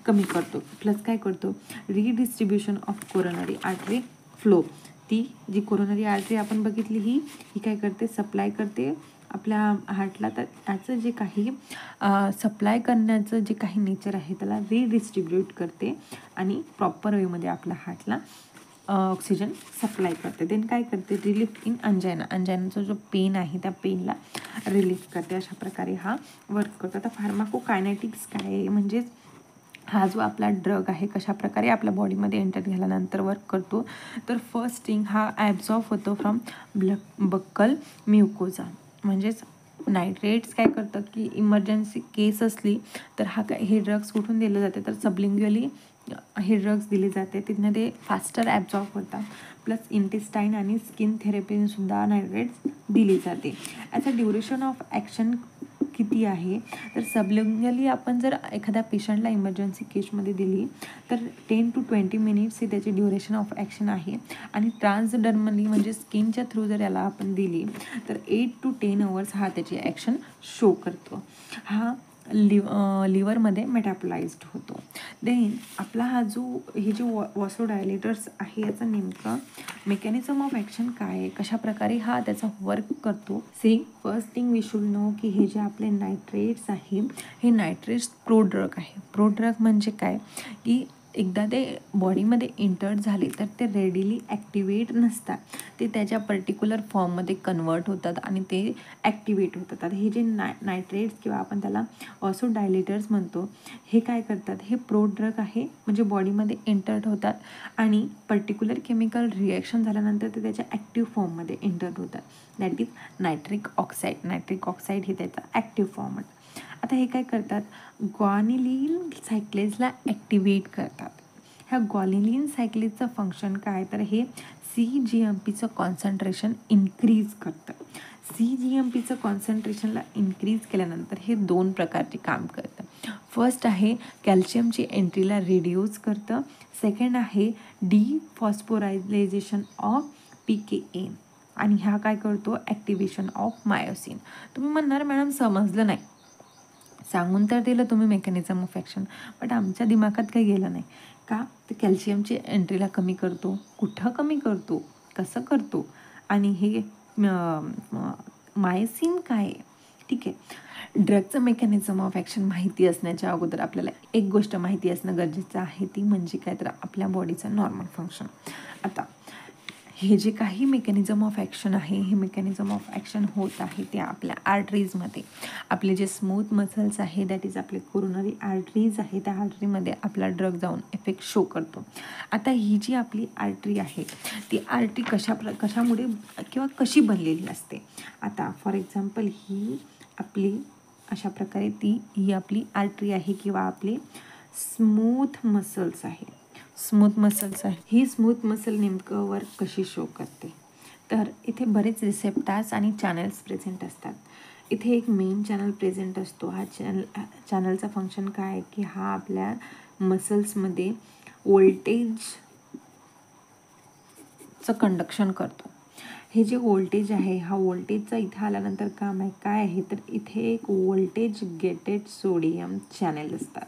A: कमी करतो. प्लस काय करतो रिडिस्ट्रीब्युशन ऑफ कोरोनरी आर्टरी फ्लो. ती जी कोरोनरी आर्टरी आपण बघितली ही काय करते, सप्लाय करते आपल्या हार्टला. तर त्याचं जे काही सप्लाय करण्याचं जे काही नेचर आहे त्याला रिडिस्ट्रीब्यूट करते आणि प्रॉपर वेमध्ये आपल्या हार्टला ऑक्सिजन सप्लाय करते. देन काय करते रिलीफ इन अंजायना, अंजायनाचा जो पेन आहे त्या पेनला रिलीफ करते. अशा प्रकारे हा वर्क करतो. आता फार्माकोकायनेटिक्स काय आहे, म्हणजेच हा जो आपला ड्रग आहे कशा प्रकारे आपल्या बॉडीमध्ये एंटर झाल्यानंतर वर्क करतो तर फर्स्ट थिंग हा ॲब्झॉर्ब होतो फ्रॉम बक्कल म्युकोजा. म्हणजेच नायट्रेट्स काय करतं की इमर्जन्सी केस असली तर हे ड्रग्स कुठून दिले जाते तर सबलिंग्युअली हे ड्रग्स दिले जाते, तिथनं ते फास्टर ॲब्झॉर्ब होतात. प्लस इंटेस्टाईन आणि स्किन थेरपीसुद्धा नायट्रेट्स दिली जाते. याचा ड्युरेशन ऑफ ॲक्शन किती आहे तर सबलिंग्युअली आपण जर एखाद्या पेशंटला इमर्जन्सी केसमध्ये दिली तर 10 to 20 मिनिट्स ही त्याची ड्युरेशन ऑफ ॲक्शन आहे. आणि ट्रान्सडर्मली म्हणजे स्किनच्या थ्रू जर याला आपण दिली तर 8 to 10 आवर्स हा त्याची ॲक्शन शो करतो. हा लिव्हरमध्ये मेटाबोलाइज्ड होतो. देन आपला हा हे जे वॉसोडायलेटर्स आहे याचं नेमकं मेकॅनिझम ऑफ ॲक्शन काय आहे, कशा प्रकारे हा त्याचा वर्क करतो. First thing we should know की हे जे आपले नायट्रेट्स आहे हे नायट्रेट्स प्रोड्रग आहे. प्रोड्रग म्हणजे काय की एकदा ते बॉडीमध्ये एंटर झाले तर ते रेडिली ॲक्टिवेट नसतात, ते त्याच्या पर्टिक्युलर फॉर्ममध्ये कन्वर्ट होतात आणि ते ॲक्टिवेट होतात. आता हे जे नायट्रेट्स किंवा आपण त्याला वॉसोडायलेटर्स म्हणतो हे काय करतात, हे प्रोड्रग आहे म्हणजे बॉडीमध्ये एंटर्ड होतात आणि पर्टिक्युलर केमिकल रिॲक्शन झाल्यानंतर ते त्याच्या ॲक्टिव्ह फॉर्ममध्ये एंटर्ड होतात. That is nitric oxide. Nitric oxide हे त्याचा ॲक्टिव्ह फॉर्म आहे. आता हे काय करतात ग्वानिलीन सायक्लेजला ॲक्टिवेट करतात. ह्या ग्वानिलीन सायक्लेजचं फंक्शन काय तर हे CGMPचं कॉन्सन्ट्रेशन इन्क्रीज करतं. CGMPचं कॉन्सन्ट्रेशनला इन्क्रीज केल्यानंतर हे 2 प्रकारचे काम करतं. फर्स्ट आहे कॅल्शियमची एंट्रीला रिड्यूस करतं. सेकंड आहे डिफॉस्फोरायझेशन ऑफ PKA आणि ह्या काय करतो ॲक्टिवेशन ऑफ मायोसिन. तुम्ही म्हणणार मॅडम समजलं नाही, सांगून तर दिलं तुम्ही मेकॅनिझम ऑफ ॲक्शन, बट आमच्या दिमागात काही गेलं नाही का. तर कॅल्शियमची एंट्रीला कमी करतो, कुठं कमी करतो, कसं करतो आणि हे मायोसिन काय आहे. ठीक आहे, ड्रगचं मेकॅनिझम ऑफ ॲक्शन माहिती असण्याच्या अगोदर आपल्याला एक गोष्ट माहिती असणं गरजेचं आहे, ती म्हणजे काय तर आपल्या बॉडीचं नॉर्मल फंक्शन. आता हे जे काही मेकॅनिझम ऑफ ॲक्शन आहे हे मेकॅनिझम ऑफ ॲक्शन होत आहे ते आपल्या आर्टरीजमध्ये. आपले जे स्मूथ मसल्स आहे दॅट इज आपले कोरोनरी आर्टरीज आहे, त्या आर्टरीमध्ये आपला ड्रग जाऊन इफेक्ट शो करतो. आता ही जी आपली आर्टरी आहे ती आर्टरी कशामुळे किंवा कशी बनलेली असते. आता फॉर एक्झाम्पल ही आपली अशा प्रकारे ही आपली आर्टरी आहे किंवा आपले स्मूथ मसल्स आहे. स्मूथ मसल्स आहे. ही स्मूथ मसल नेमकं वर्क कशी शो करते, तर इथे बरेच रिसेप्टार्स आणि चॅनल्स प्रेझेंट असतात. इथे एक मेन चॅनल प्रेझेंट असतो. हा चॅनलचा फंक्शन काय आहे की हा आपल्या मसल्समध्ये व्होल्टेजचं कंडक्शन करतो. हे जे व्होल्टेज आहे, हा व्होल्टेजचा इथे आल्यानंतर काम आहे काय आहे, तर इथे एक व्होल्टेज गेटेड सोडियम चॅनल असतात.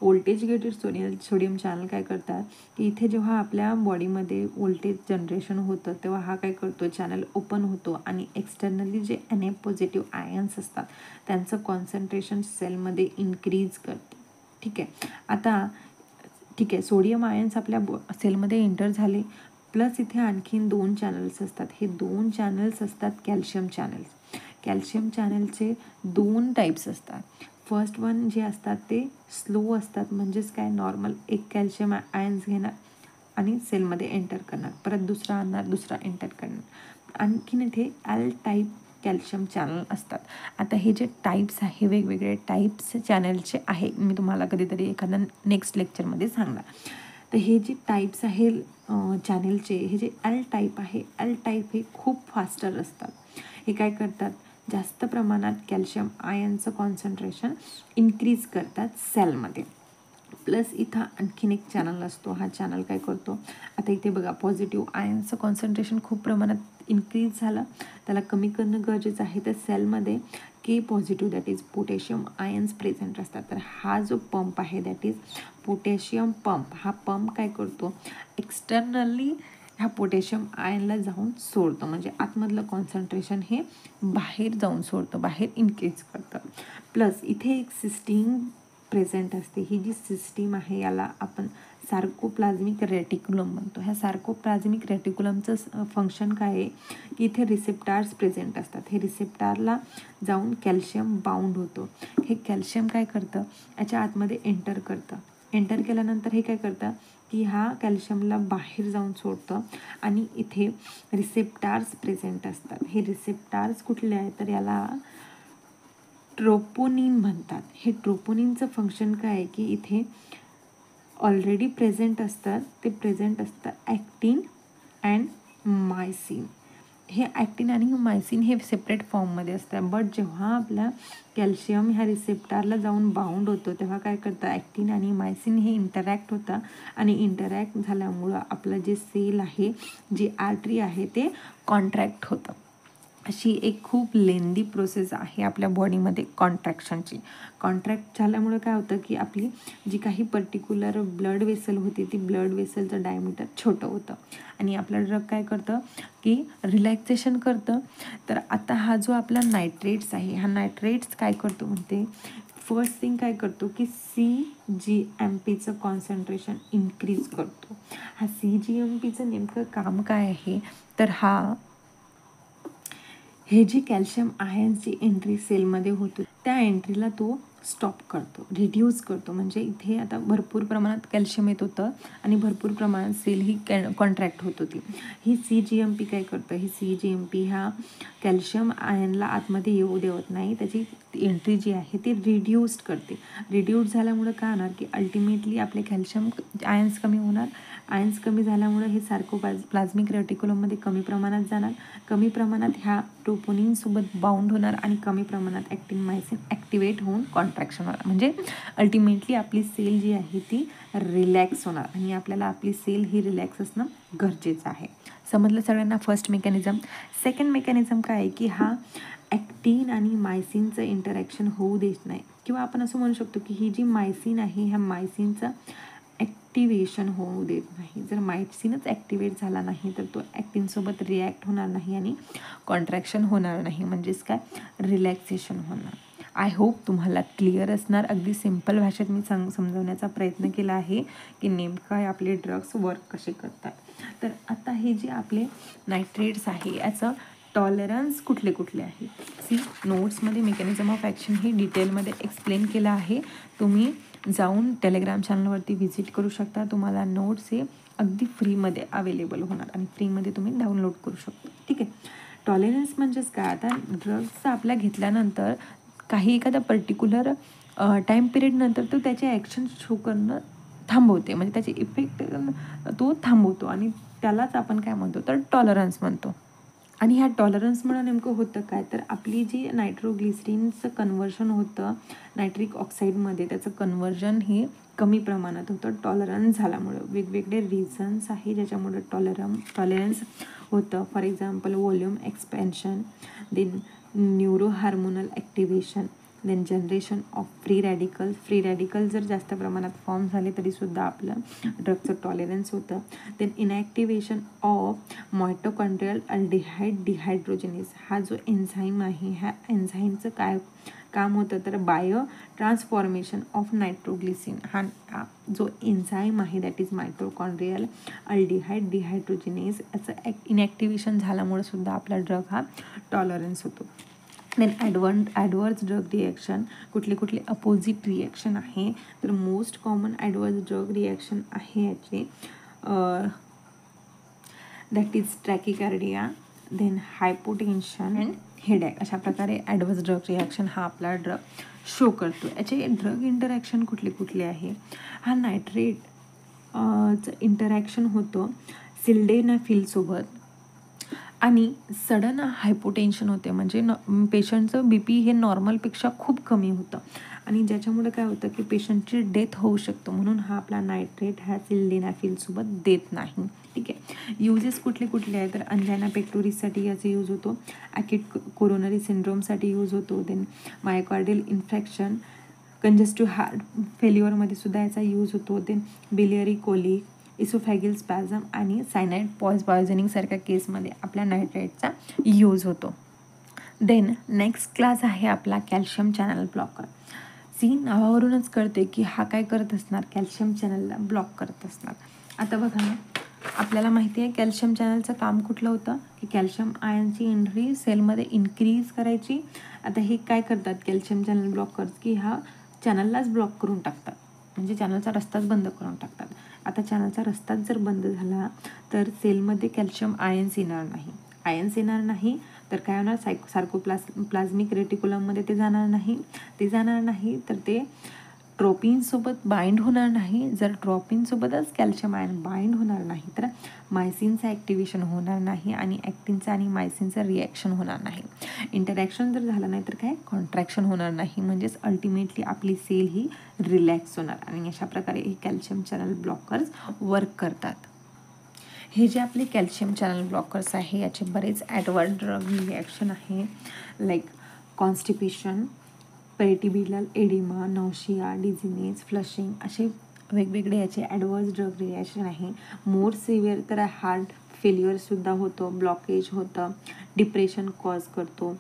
A: व्होल्टेज गेटेड सोडियम चॅनल काय करतात की इथे जेव्हा आपल्या बॉडीमध्ये व्होल्टेज जनरेशन होतं तेव्हा हा काय करतो, चॅनल ओपन होतो आणि एक्सटर्नली जे Na पॉझिटिव्ह आयन्स असतात त्यांचं कॉन्सन्ट्रेशन सेलमध्ये इन्क्रीज करते. ठीक आहे. आता ठीक आहे, सोडियम आयन्स आपल्या सेलमध्ये एंटर झाले, प्लस इथे आणखीन 2 चॅनल्स असतात. हे 2 चॅनल्स असतात कॅल्शियम चॅनल्स. कॅल्शियम चॅनलचे 2 टाईप्स असतात. फर्स्ट वन जे असतात ते स्लो असतात, म्हणजेच काय, नॉर्मल एक कॅल्शियम आयन्स घेणार आणि सेलमध्ये एंटर करणार, परत दुसरा आणणार, दुसरा एंटर करणार. आणखीन इथे एल टाईप कॅल्शियम चॅनल असतात. आता हे जे टाईप्स आहे, वेगवेगळे टाईप्स चॅनलचे आहे, मी तुम्हाला कधीतरी एखाद्या नेक्स्ट लेक्चरमध्ये सांगणार. तर हे जे टाईप्स आहे चॅनलचे, हे जे एल टाईप आहे, एल टाईप हे खूप फास्टर असतात. हे काय करतात, जास्त प्रमाणात कॅल्शियम आयनचं कॉन्सन्ट्रेशन इन्क्रीज करतात सेलमध्ये. प्लस इथं आणखीन एक चॅनल असतो. हा चॅनल काय करतो, आता इथे बघा पॉझिटिव्ह आयन्सचं कॉन्सन्ट्रेशन खूप प्रमाणात इन्क्रीज झालं, त्याला कमी करणं गरजेचं आहे. तर सेलमध्ये K positive that is potassium ions present असतात. तर हा जो पंप आहे दॅट इज पोटॅशियम पंप, हा पंप काय करतो, एक्सटर्नली ह्या पोटॅशियम आयनला जाऊन सोडतो, म्हणजे आतमधलं कॉन्सन्ट्रेशन हे बाहेर जाऊन सोडतं, बाहेर इन्क्रीज करतं. प्लस इथे एक सिस्टीम प्रेझेंट असते. ही जी सिस्टीम आहे याला आपण सार्कोप्लाझ्मिक रेटिक्युलम म्हणतो. ह्या सार्कोप्लाझ्मिक रेटिक्युलमचं फंक्शन काय आहे की इथे रिसेप्टार्स प्रेझेंट असतात. हे रिसेप्टारला जाऊन कॅल्शियम बाउंड होतो. हे कॅल्शियम काय करतं, याच्या आतमध्ये एंटर करतं. एंटर केल्यानंतर हे काय करतं की हा कॅल्शियमला बाहेर जाऊन सोडतं आणि इथे रिसेप्टार्स प्रेझेंट असतात. हे रिसेप्टार्स कुठले आहेत, तर याला ट्रोपोनिन म्हणतात. हे ट्रोपोनिनचं फंक्शन काय आहे की इथे ऑलरेडी प्रेझेंट असतात, ते प्रेझेंट असतं ॲक्टिन अँड मायसिन. हे ॲक्टिन आणि मायसिन हे सेपरेट फॉर्ममध्ये असतात, बट जेव्हा आपला कॅल्शियम ह्या रिसेप्टारला जाऊन बाउंड होतो तेव्हा काय करतं, ॲक्टिन आणि मायसिन हे इंटरॅक्ट होतं आणि इंटरॅक्ट झाल्यामुळं आपलं जे सेल आहे, जी आर्टरी आहे, ते कॉन्ट्रॅक्ट होतं. अशी एक खूप लेंदी प्रोसेस आहे आपल्या बॉडीमध्ये कॉन्ट्रॅक्शनची. कॉन्ट्रॅक्ट झाल्यामुळं काय होतं की आपली जी काही पर्टिक्युलर ब्लड वेसल होती ती ब्लड वेसलचं डायमीटर छोटं होतं आणि आपलं ड्रग काय करतं की रिलॅक्सेशन करतं. तर आता हा जो आपला नायट्रेट्स आहे, हा नायट्रेट्स काय करतो म्हणते, फर्स्ट थिंग काय करतो की CGMPचं कॉन्सन्ट्रेशन इन्क्रीज करतो. हा CGMPचं नेमकं काम काय आहे, तर हे जी कॅल्शियम आयन्स जी एंट्री सेलमध्ये होतो त्या एंट्रीला तो स्टॉप करतो, रिड्यूस करतो. म्हणजे इथे आता भरपूर प्रमाणात कॅल्शियम येत होतं आणि भरपूर प्रमाणात सेल ही कॉन्ट्रॅक्ट होत होती. ही CGMP काय करतं, ही CGMP ह्या कॅल्शियम आयनला आतमध्ये येऊ देत नाही, त्याची एंट्री जी आहे ती रिड्यूस्ड करते. रिड्यूस झाल्यामुळं काय होणार की अल्टिमेटली आपले कॅल्शियम आयन्स कमी होणार. आयन्स कमी झाल्यामुळं हे सार्कोप्लाझ्मिक रेटिक्युलममध्ये कमी प्रमाणात जाणार, कमी प्रमाणात ह्या ट्रोपोनिनसोबत बाउंड होणार आणि कमी प्रमाणात ॲक्टिन मायसिन ॲक्टिवेट होऊन कॉन्ट्रॅक्शन होणार. म्हणजे अल्टिमेटली आपली सेल जी आहे ती रिलॅक्स होणार आणि आपल्याला आपली सेल ही रिलॅक्स असणं गरजेचं आहे. समजलं सगळ्यांना फर्स्ट मेकॅनिझम. सेकंड मेकॅनिझम काय आहे की हा ॲक्टिन आणि मायसिनचं इंटरॅक्शन होऊ देत नाही, किंवा आपण असं म्हणू शकतो की ही जी मायसिन आहे ह्या मायसिनचं ॲक्टिवेशन होऊ देत नाही. जर मायसिनच ॲक्टिवेट झाला नाही तर तो ॲक्टिनसोबत रिॲक्ट होणार नाही आणि कॉन्ट्रॅक्शन होणार नाही, म्हणजेच काय, रिलॅक्सेशन होणार. आय होप तुम्हाला क्लिअर असणार. अगदी सिम्पल भाषेत मी समजवण्याचा प्रयत्न केला आहे की नेमकं आपले ड्रग्स वर्क कसे करतात. तर आता हे जे आपले नायट्रेट्स आहे याचं टॉलरन्स कुठले कुठले आहे, नोट्समध्ये मेकॅनिझम ऑफ ॲक्शन हे डिटेलमध्ये एक्सप्लेन केलं आहे. तुम्ही जाऊन टेलिग्राम चॅनलवरती व्हिजिट करू शकता. तुम्हाला नोट्स हे अगदी फ्रीमध्ये अवेलेबल होणार आणि फ्रीमध्ये तुम्ही डाउनलोड करू शकता. ठीक आहे. टॉलरन्स म्हणजेच काय, आता ड्रग्स आपल्या घेतल्यानंतर काही एखादा पर्टिक्युलर टाईम पिरियडनंतर तो त्याचे ॲक्शन शो करणं थांबवते, म्हणजे त्याचे इफेक्ट तो थांबवतो आणि त्यालाच आपण काय म्हणतो तर टॉलरन्स म्हणतो. आणि ह्या टॉलरन्समुळे नेमकं होतं काय, तर आपली जी नायट्रोग्लिसरीनचं कन्व्हर्शन होतं नायट्रिक ऑक्साईडमध्ये, त्याचं कन्व्हर्जन हे कमी प्रमाणात होतं टॉलरन्स झाल्यामुळं. वेगवेगळे रिझन्स आहे ज्याच्यामुळे टॉलरन्स होतं. For example volume expansion, then neuro hormonal activation, then generation of free radical जर जास्त प्रमाणात फॉर्म झाले तरीसुद्धा आपलं ड्रगचं टॉलरन्स होतं. Then inactivation of mitochondrial aldehyde dehydrogenase, हा जो एन्झाईम आहे ह्या एन्झाईमचं काय काम होतं तर बायो ट्रान्सफॉर्मेशन ऑफ नायट्रोग्लिसिन. हा जो एन्झाईम आहे that is mitochondrial aldehyde dehydrogenase, याचं इनॅक्टिव्हेशन झाल्यामुळे सुद्धा आपला ड्रग हा टॉलरन्स होतो. देन ॲडवर्स ड्रग रिॲक्शन, कुठले अपोजिट रिॲक्शन आहे तर most common adverse drug reaction आहे याचे that is tachycardia, then hypotension and headache. अशा प्रकारे ॲडवर्स ड्रग रिॲक्शन हा आपला ड्रग शो करतो. याचे ड्रग इंटरॅक्शन कुठले आहे, हा नायट्रेट चं इंटरॅक्शन होतं सिल्डेनाफिलसोबत आणि सडन हायपोटेन्शन होते, म्हणजे पेशंटचं BP हे नॉर्मलपेक्षा खूप कमी होतं आणि ज्याच्यामुळे काय होतं की पेशंटची डेथ होऊ शकतो. म्हणून हा आपला नायट्रेट ह्या सिल्डेनाफिलसोबत देत नाही. ठीक आहे. युजेस कुठले आहे तर अंजायना पेक्टोरिससाठी याचा यूज होतो, ॲक्यूट कोरोनरी सिंड्रोमसाठी यूज होतो, देन मायोकार्डियल इन्फेक्शन, कंजेस्टिव्ह हार्ट फेल्युअरमध्ये सुद्धा याचा यूज होतो, देन बिलियरी कोलिक, इसोफॅगिल स्पॅझम आणि सायनाइड पॉयझनिंग सारख्या केसमध्ये आपल्या नायट्रेटचा यूज होतो. देन नेक्स्ट क्लास आहे आपला कॅल्शियम चॅनल ब्लॉकर. नावावरूनच कळते की हा काय करत असणार, कॅल्शियम चॅनलला ब्लॉक करत असणार. आता बघा ना, आपल्याला माहिती आहे कॅल्शियम चॅनलचं काम कुठलं होतं की कॅल्शियम आयनची एंट्री सेलमध्ये इन्क्रीज करायची. आता हे काय करतात कॅल्शियम चॅनल ब्लॉकर्स की हा चॅनललाच ब्लॉक करून टाकतात, म्हणजे चॅनलचा रस्ताच बंद करून टाकतात. आता चॅनलचा रस्ताच जर बंद झाला तर सेलमध्ये कॅल्शियम आयन्स येणार नाही तर काय होणार, प्लाझ्मिक रेटिक्युलममध्ये ते जाणार नाही तर ते ट्रोपिनसोबत बाइंड होणार नाही. जर ट्रोपिनसोबतच कॅल्शियम आयन बाइंड होणार नाही तर मायसिनचं ॲक्टिव्हेशन होणार नाही आणि ॲक्टिनचं आणि मायसिनचं रिॲक्शन होणार नाही. इंटरॅक्शन जर झालं नाही तर काय, कॉन्ट्रॅक्शन होणार नाही, म्हणजेच अल्टिमेटली आपली सेल ही रिलॅक्स होणार आणि अशा प्रकारे हे कॅल्शियम चॅनल ब्लॉकर्स वर्क करतात. हे जे आपले कॅल्शियम चॅनल ब्लॉकर्स आहे याचे बरेच ॲडवर्स ड्रग रिॲक्शन आहे, like constipation, peripheral oedema, nausea, dizziness, flushing, असे वेगवेगळे याचे ॲडवर्स ड्रग रिॲक्शन आहे. मोर सिव्हिअर तर हार्ट फेल्युअरसुद्धा होतं, ब्लॉकेज होतं, डिप्रेशन कॉज करतो.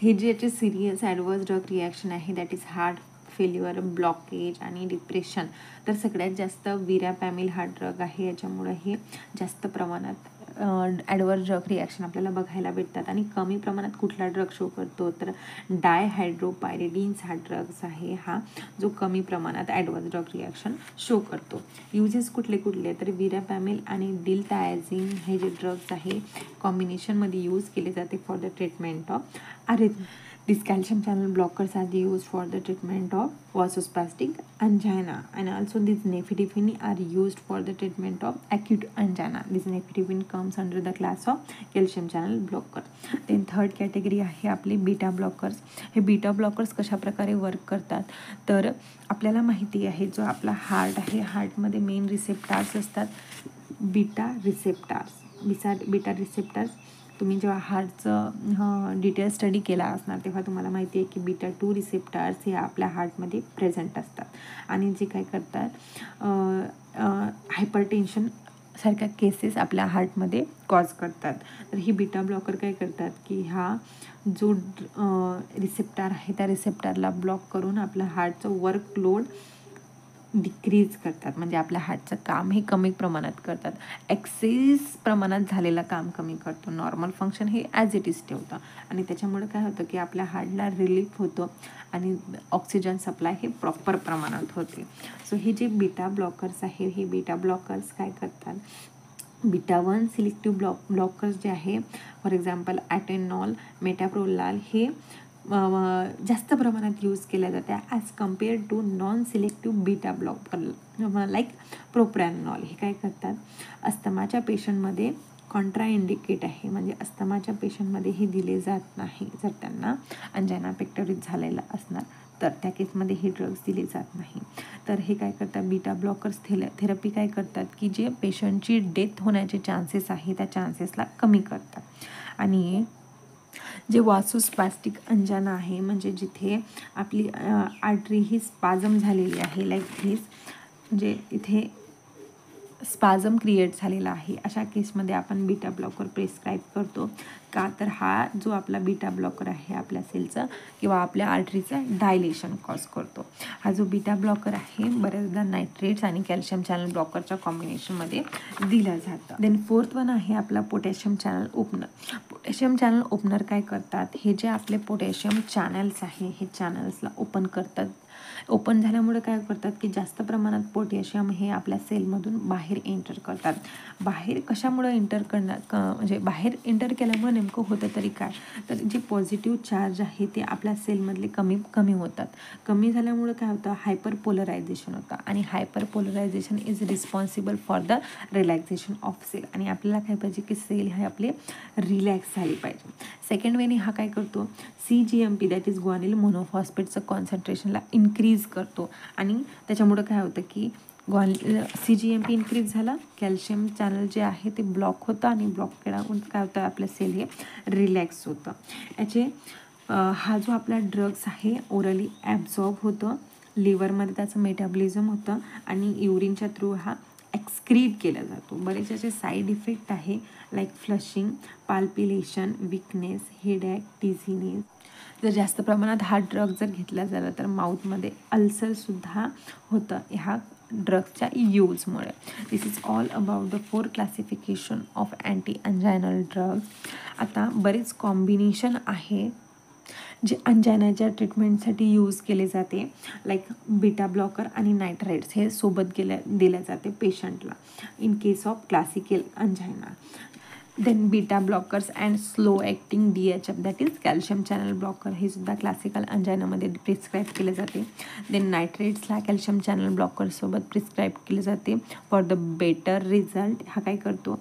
A: हे जे याचे सिरियस ॲडवर्स ड्रग रिॲक्शन आहे that is heart failure, blockage आणि डिप्रेशन. तर सगळ्यात जास्त विरापॅमिल हा ड्रग आहे, याच्यामुळे हे जास्त प्रमाणात ॲडवर्स ड्रग रिॲक्शन आपल्याला बघायला भेटतात. आणि कमी प्रमाणात कुठला ड्रग शो करतो तर डायहायड्रोपायरिडिन्स हा ड्रग्स आहे, हा जो कमी प्रमाणात ॲडवर्स ड्रग रिॲक्शन शो करतो. युजेस कुठले तर विरापॅमिल आणि डिलटायझिन हे जे ड्रग्स आहे कॉम्बिनेशनमध्ये यूज केले जाते for the treatment of arrhythmia. These calcium channel blockers are used for the treatment of vasospastic angina, and also these nifedipine are used for the treatment of acute angina. This nifedipine comes under the class of calcium channel blocker. Then third category आहे आपले बीटा ब्लॉकर्स. हे बीटा ब्लॉकर्स कशा प्रकारे वर्क करतात तर आपल्याला माहिती आहे जो आपला हार्ट आहे, हार्टमध्ये मेन रिसेप्टार्स असतात, बीटा रिसेप्टार्स. तुम्ही जेव्हा हार्टचं डिटेल स्टडी केला असणार तेव्हा तुम्हाला माहिती आहे की बीटा-2 रिसेप्टार्स हे आपल्या हार्टमध्ये प्रेझेंट असतात आणि जे काय करतात हायपरटेन्शन सारख्या केसेस आपल्या हार्टमध्ये कॉज करतात. तर ही बीटा ब्लॉकर काय करतात की हा जो रिसेप्टार आहे त्या रिसेप्टारला ब्लॉक करून आपलं हार्टचं वर्कलोड डिक्रीज करतात, म्हणजे आपल्या हार्टचं काम हे कमी प्रमाणात करतात. एक्सेस प्रमाणात झालेलं काम कमी करतो, नॉर्मल फंक्शन हे ॲज इट इज ठेवतं आणि त्याच्यामुळे काय होतं की आपल्या हार्टला रिलीफ होतो आणि ऑक्सिजन सप्लाय हे प्रॉपर प्रमाणात होते. सो हे जे बीटा ब्लॉकर्स आहे हे बीटा ब्लॉकर्स काय करतात, बीटा-1 सिलेक्टिव्ह ब्लॉकर्स जे आहे फॉर एक्झाम्पल ॲटेनॉल, मेटाप्रोलाल हे जास्त प्रमाणात यूज केल्या जात्या as compared to non selective beta blocker like propranolol. हे काय करतात, अस्थमाच्या पेशंटमध्ये कॉन्ट्राइंडिकेट आहे, म्हणजे अस्थमाच्या पेशंटमध्ये हे दिले जात नाही. जर त्यांना अंजायना पेक्टोरिस झालेला असणार तर त्या केसमध्ये हे ड्रग्स दिले जात नाही. तर हे काय करतात, बीटा ब्लॉकर्स थेरपी काय करतात की जे पेशंटची डेथ होण्याचे चान्सेस आहे त्या चान्सेसला कमी करतात. आणि जे वासोस्पॅस्टिक अंजाना आहे, म्हणजे जिथे आपली आर्टरी ही स्पाझम झालेली आहे, लाईक हीच म्हणजे इथे स्पाझम क्रिएट झालेला आहे, अशा केसमध्ये आपण बीटा ब्लॉकर प्रिस्क्राईब करतो. का तर हा जो आपला बीटा ब्लॉकर आहे आपल्या सेलचा किंवा आपल्या आर्टरीचा डायलेशन कॉज करतो. हा जो बीटा ब्लॉकर आहे बऱ्याचदा नायट्रेट्स आणि कॅल्शियम चॅनल ब्लॉकरच्या कॉम्बिनेशनमध्ये दिला जातं. देन फोर्थ वन आहे आपला potassium channel opener. Potassium channel opener काय करतात, हे जे आपले पोटॅशियम चॅनल्स आहे हे चॅनल्सला ओपन करतात. ओपन झाल्यामुळे काय करतात की जास्त प्रमाणात पोटॅशियम हे आपल्या सेलमधून बाहेर एंटर करतात. बाहेर कशामुळे एंटर म्हणजे बाहेर एंटर केल्यामुळे नेमकं होतं तरी काय, तर जे पॉझिटिव्ह चार्ज आहे ते आपल्या सेलमधले कमी होतात. कमी झाल्यामुळे काय होतं, हायपर पोलरायझेशन होतं आणि hyper polarisation is responsible for the relaxation of cell. आणि आपल्याला काय पाहिजे की सेल हे आपले रिलॅक्स झाली पाहिजे. सेकंड वेने हा काय करतो, CGMP दॅट इज ग्वानिल मोनोफॉस्फेटचं कॉन्सन्ट्रेशनला इन्क्रीज करतो आणि त्याच्यामुळं काय होतं की CGMP इन्क्रीज झाला, कॅल्शियम चॅनल जे आहे ते ब्लॉक होतं आणि ब्लॉक केल्यामुळे काय होतं आपलं सेल हे रिलॅक्स होतं. याचे हा जो आपला ड्रग्स आहे ओरली ॲब्झॉर्ब होतं, लिव्हरमध्ये त्याचं मेटाबॉलिझम होतं आणि युरिनच्या थ्रू हा एक्सक्रीट केला जातो. बरेच असे साईड इफेक्ट आहे like flushing, palpitation, weakness, headache, dizziness. जर जास्त प्रमाणात हा ड्रग जर घेतला झाला तर माउथमध्ये अल्सरसुद्धा होतं ह्या ड्रग्सच्या यूजमुळे. This is all about the 4 classification of anti anginal drugs. आता बरेच कॉम्बिनेशन आहे जे अंजायनाच्या ट्रीटमेंटसाठी यूज केले जाते, लाईक बीटा ब्लॉकर आणि नायट्राइट्स हे सोबत दिल्या जाते पेशंटला in case of classical angina. Then beta blockers and slow acting DHF that is calcium channel blocker हे सुद्धा क्लासिकल अंजायनामध्ये प्रिस्क्राईब केले जाते. देन नायट्रेट्सला कॅल्शियम चॅनल ब्लॉकरसोबत प्रिस्क्राईब केले जाते फॉर द बेटर रिझल्ट. हा काय करतो,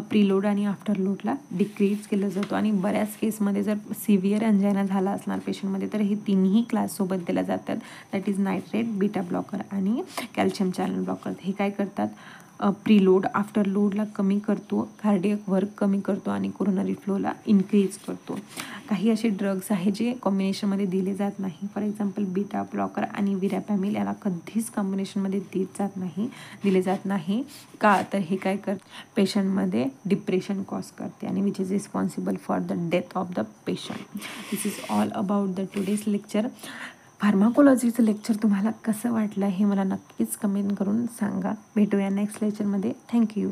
A: प्रीलोड आणि आफ्टर लोडला डिक्रीज केलं जातो आणि बऱ्याच केसमध्ये जर सिव्हिअर अंजायना झाला असणार पेशंटमध्ये तर हे तिन्ही क्लाससोबत दिल्या जातात, that is nitrate, beta blocker आणि कॅल्शियम चॅनल ब्लॉकर. हे काय करतात, प्रीलोड आफ्टर लोडला कमी करतो, कार्डियक वर्क कमी करतो आणि कोरोनरी फ्लोला इन्क्रीज करतो. काही असे ड्रग्स आहे जे कॉम्बिनेशनमध्ये दिले जात नाही, फॉर एक्झाम्पल बीटा ब्लॉकर आणि विरॅपॅमिल याला कधीच कॉम्बिनेशनमध्ये दिले जात नाही. का तर हे काय पेशंटमध्ये डिप्रेशन कॉज करते आणि which is responsible for the death of the patient. This is all about the today's lecture. फार्माकोलॉजीचं लेक्चर तुम्हाला कसं वाटलं हे मला नक्कीच कमेंट करून सांगा. भेटूया नेक्स्ट लेक्चरमध्ये. थँक्यू.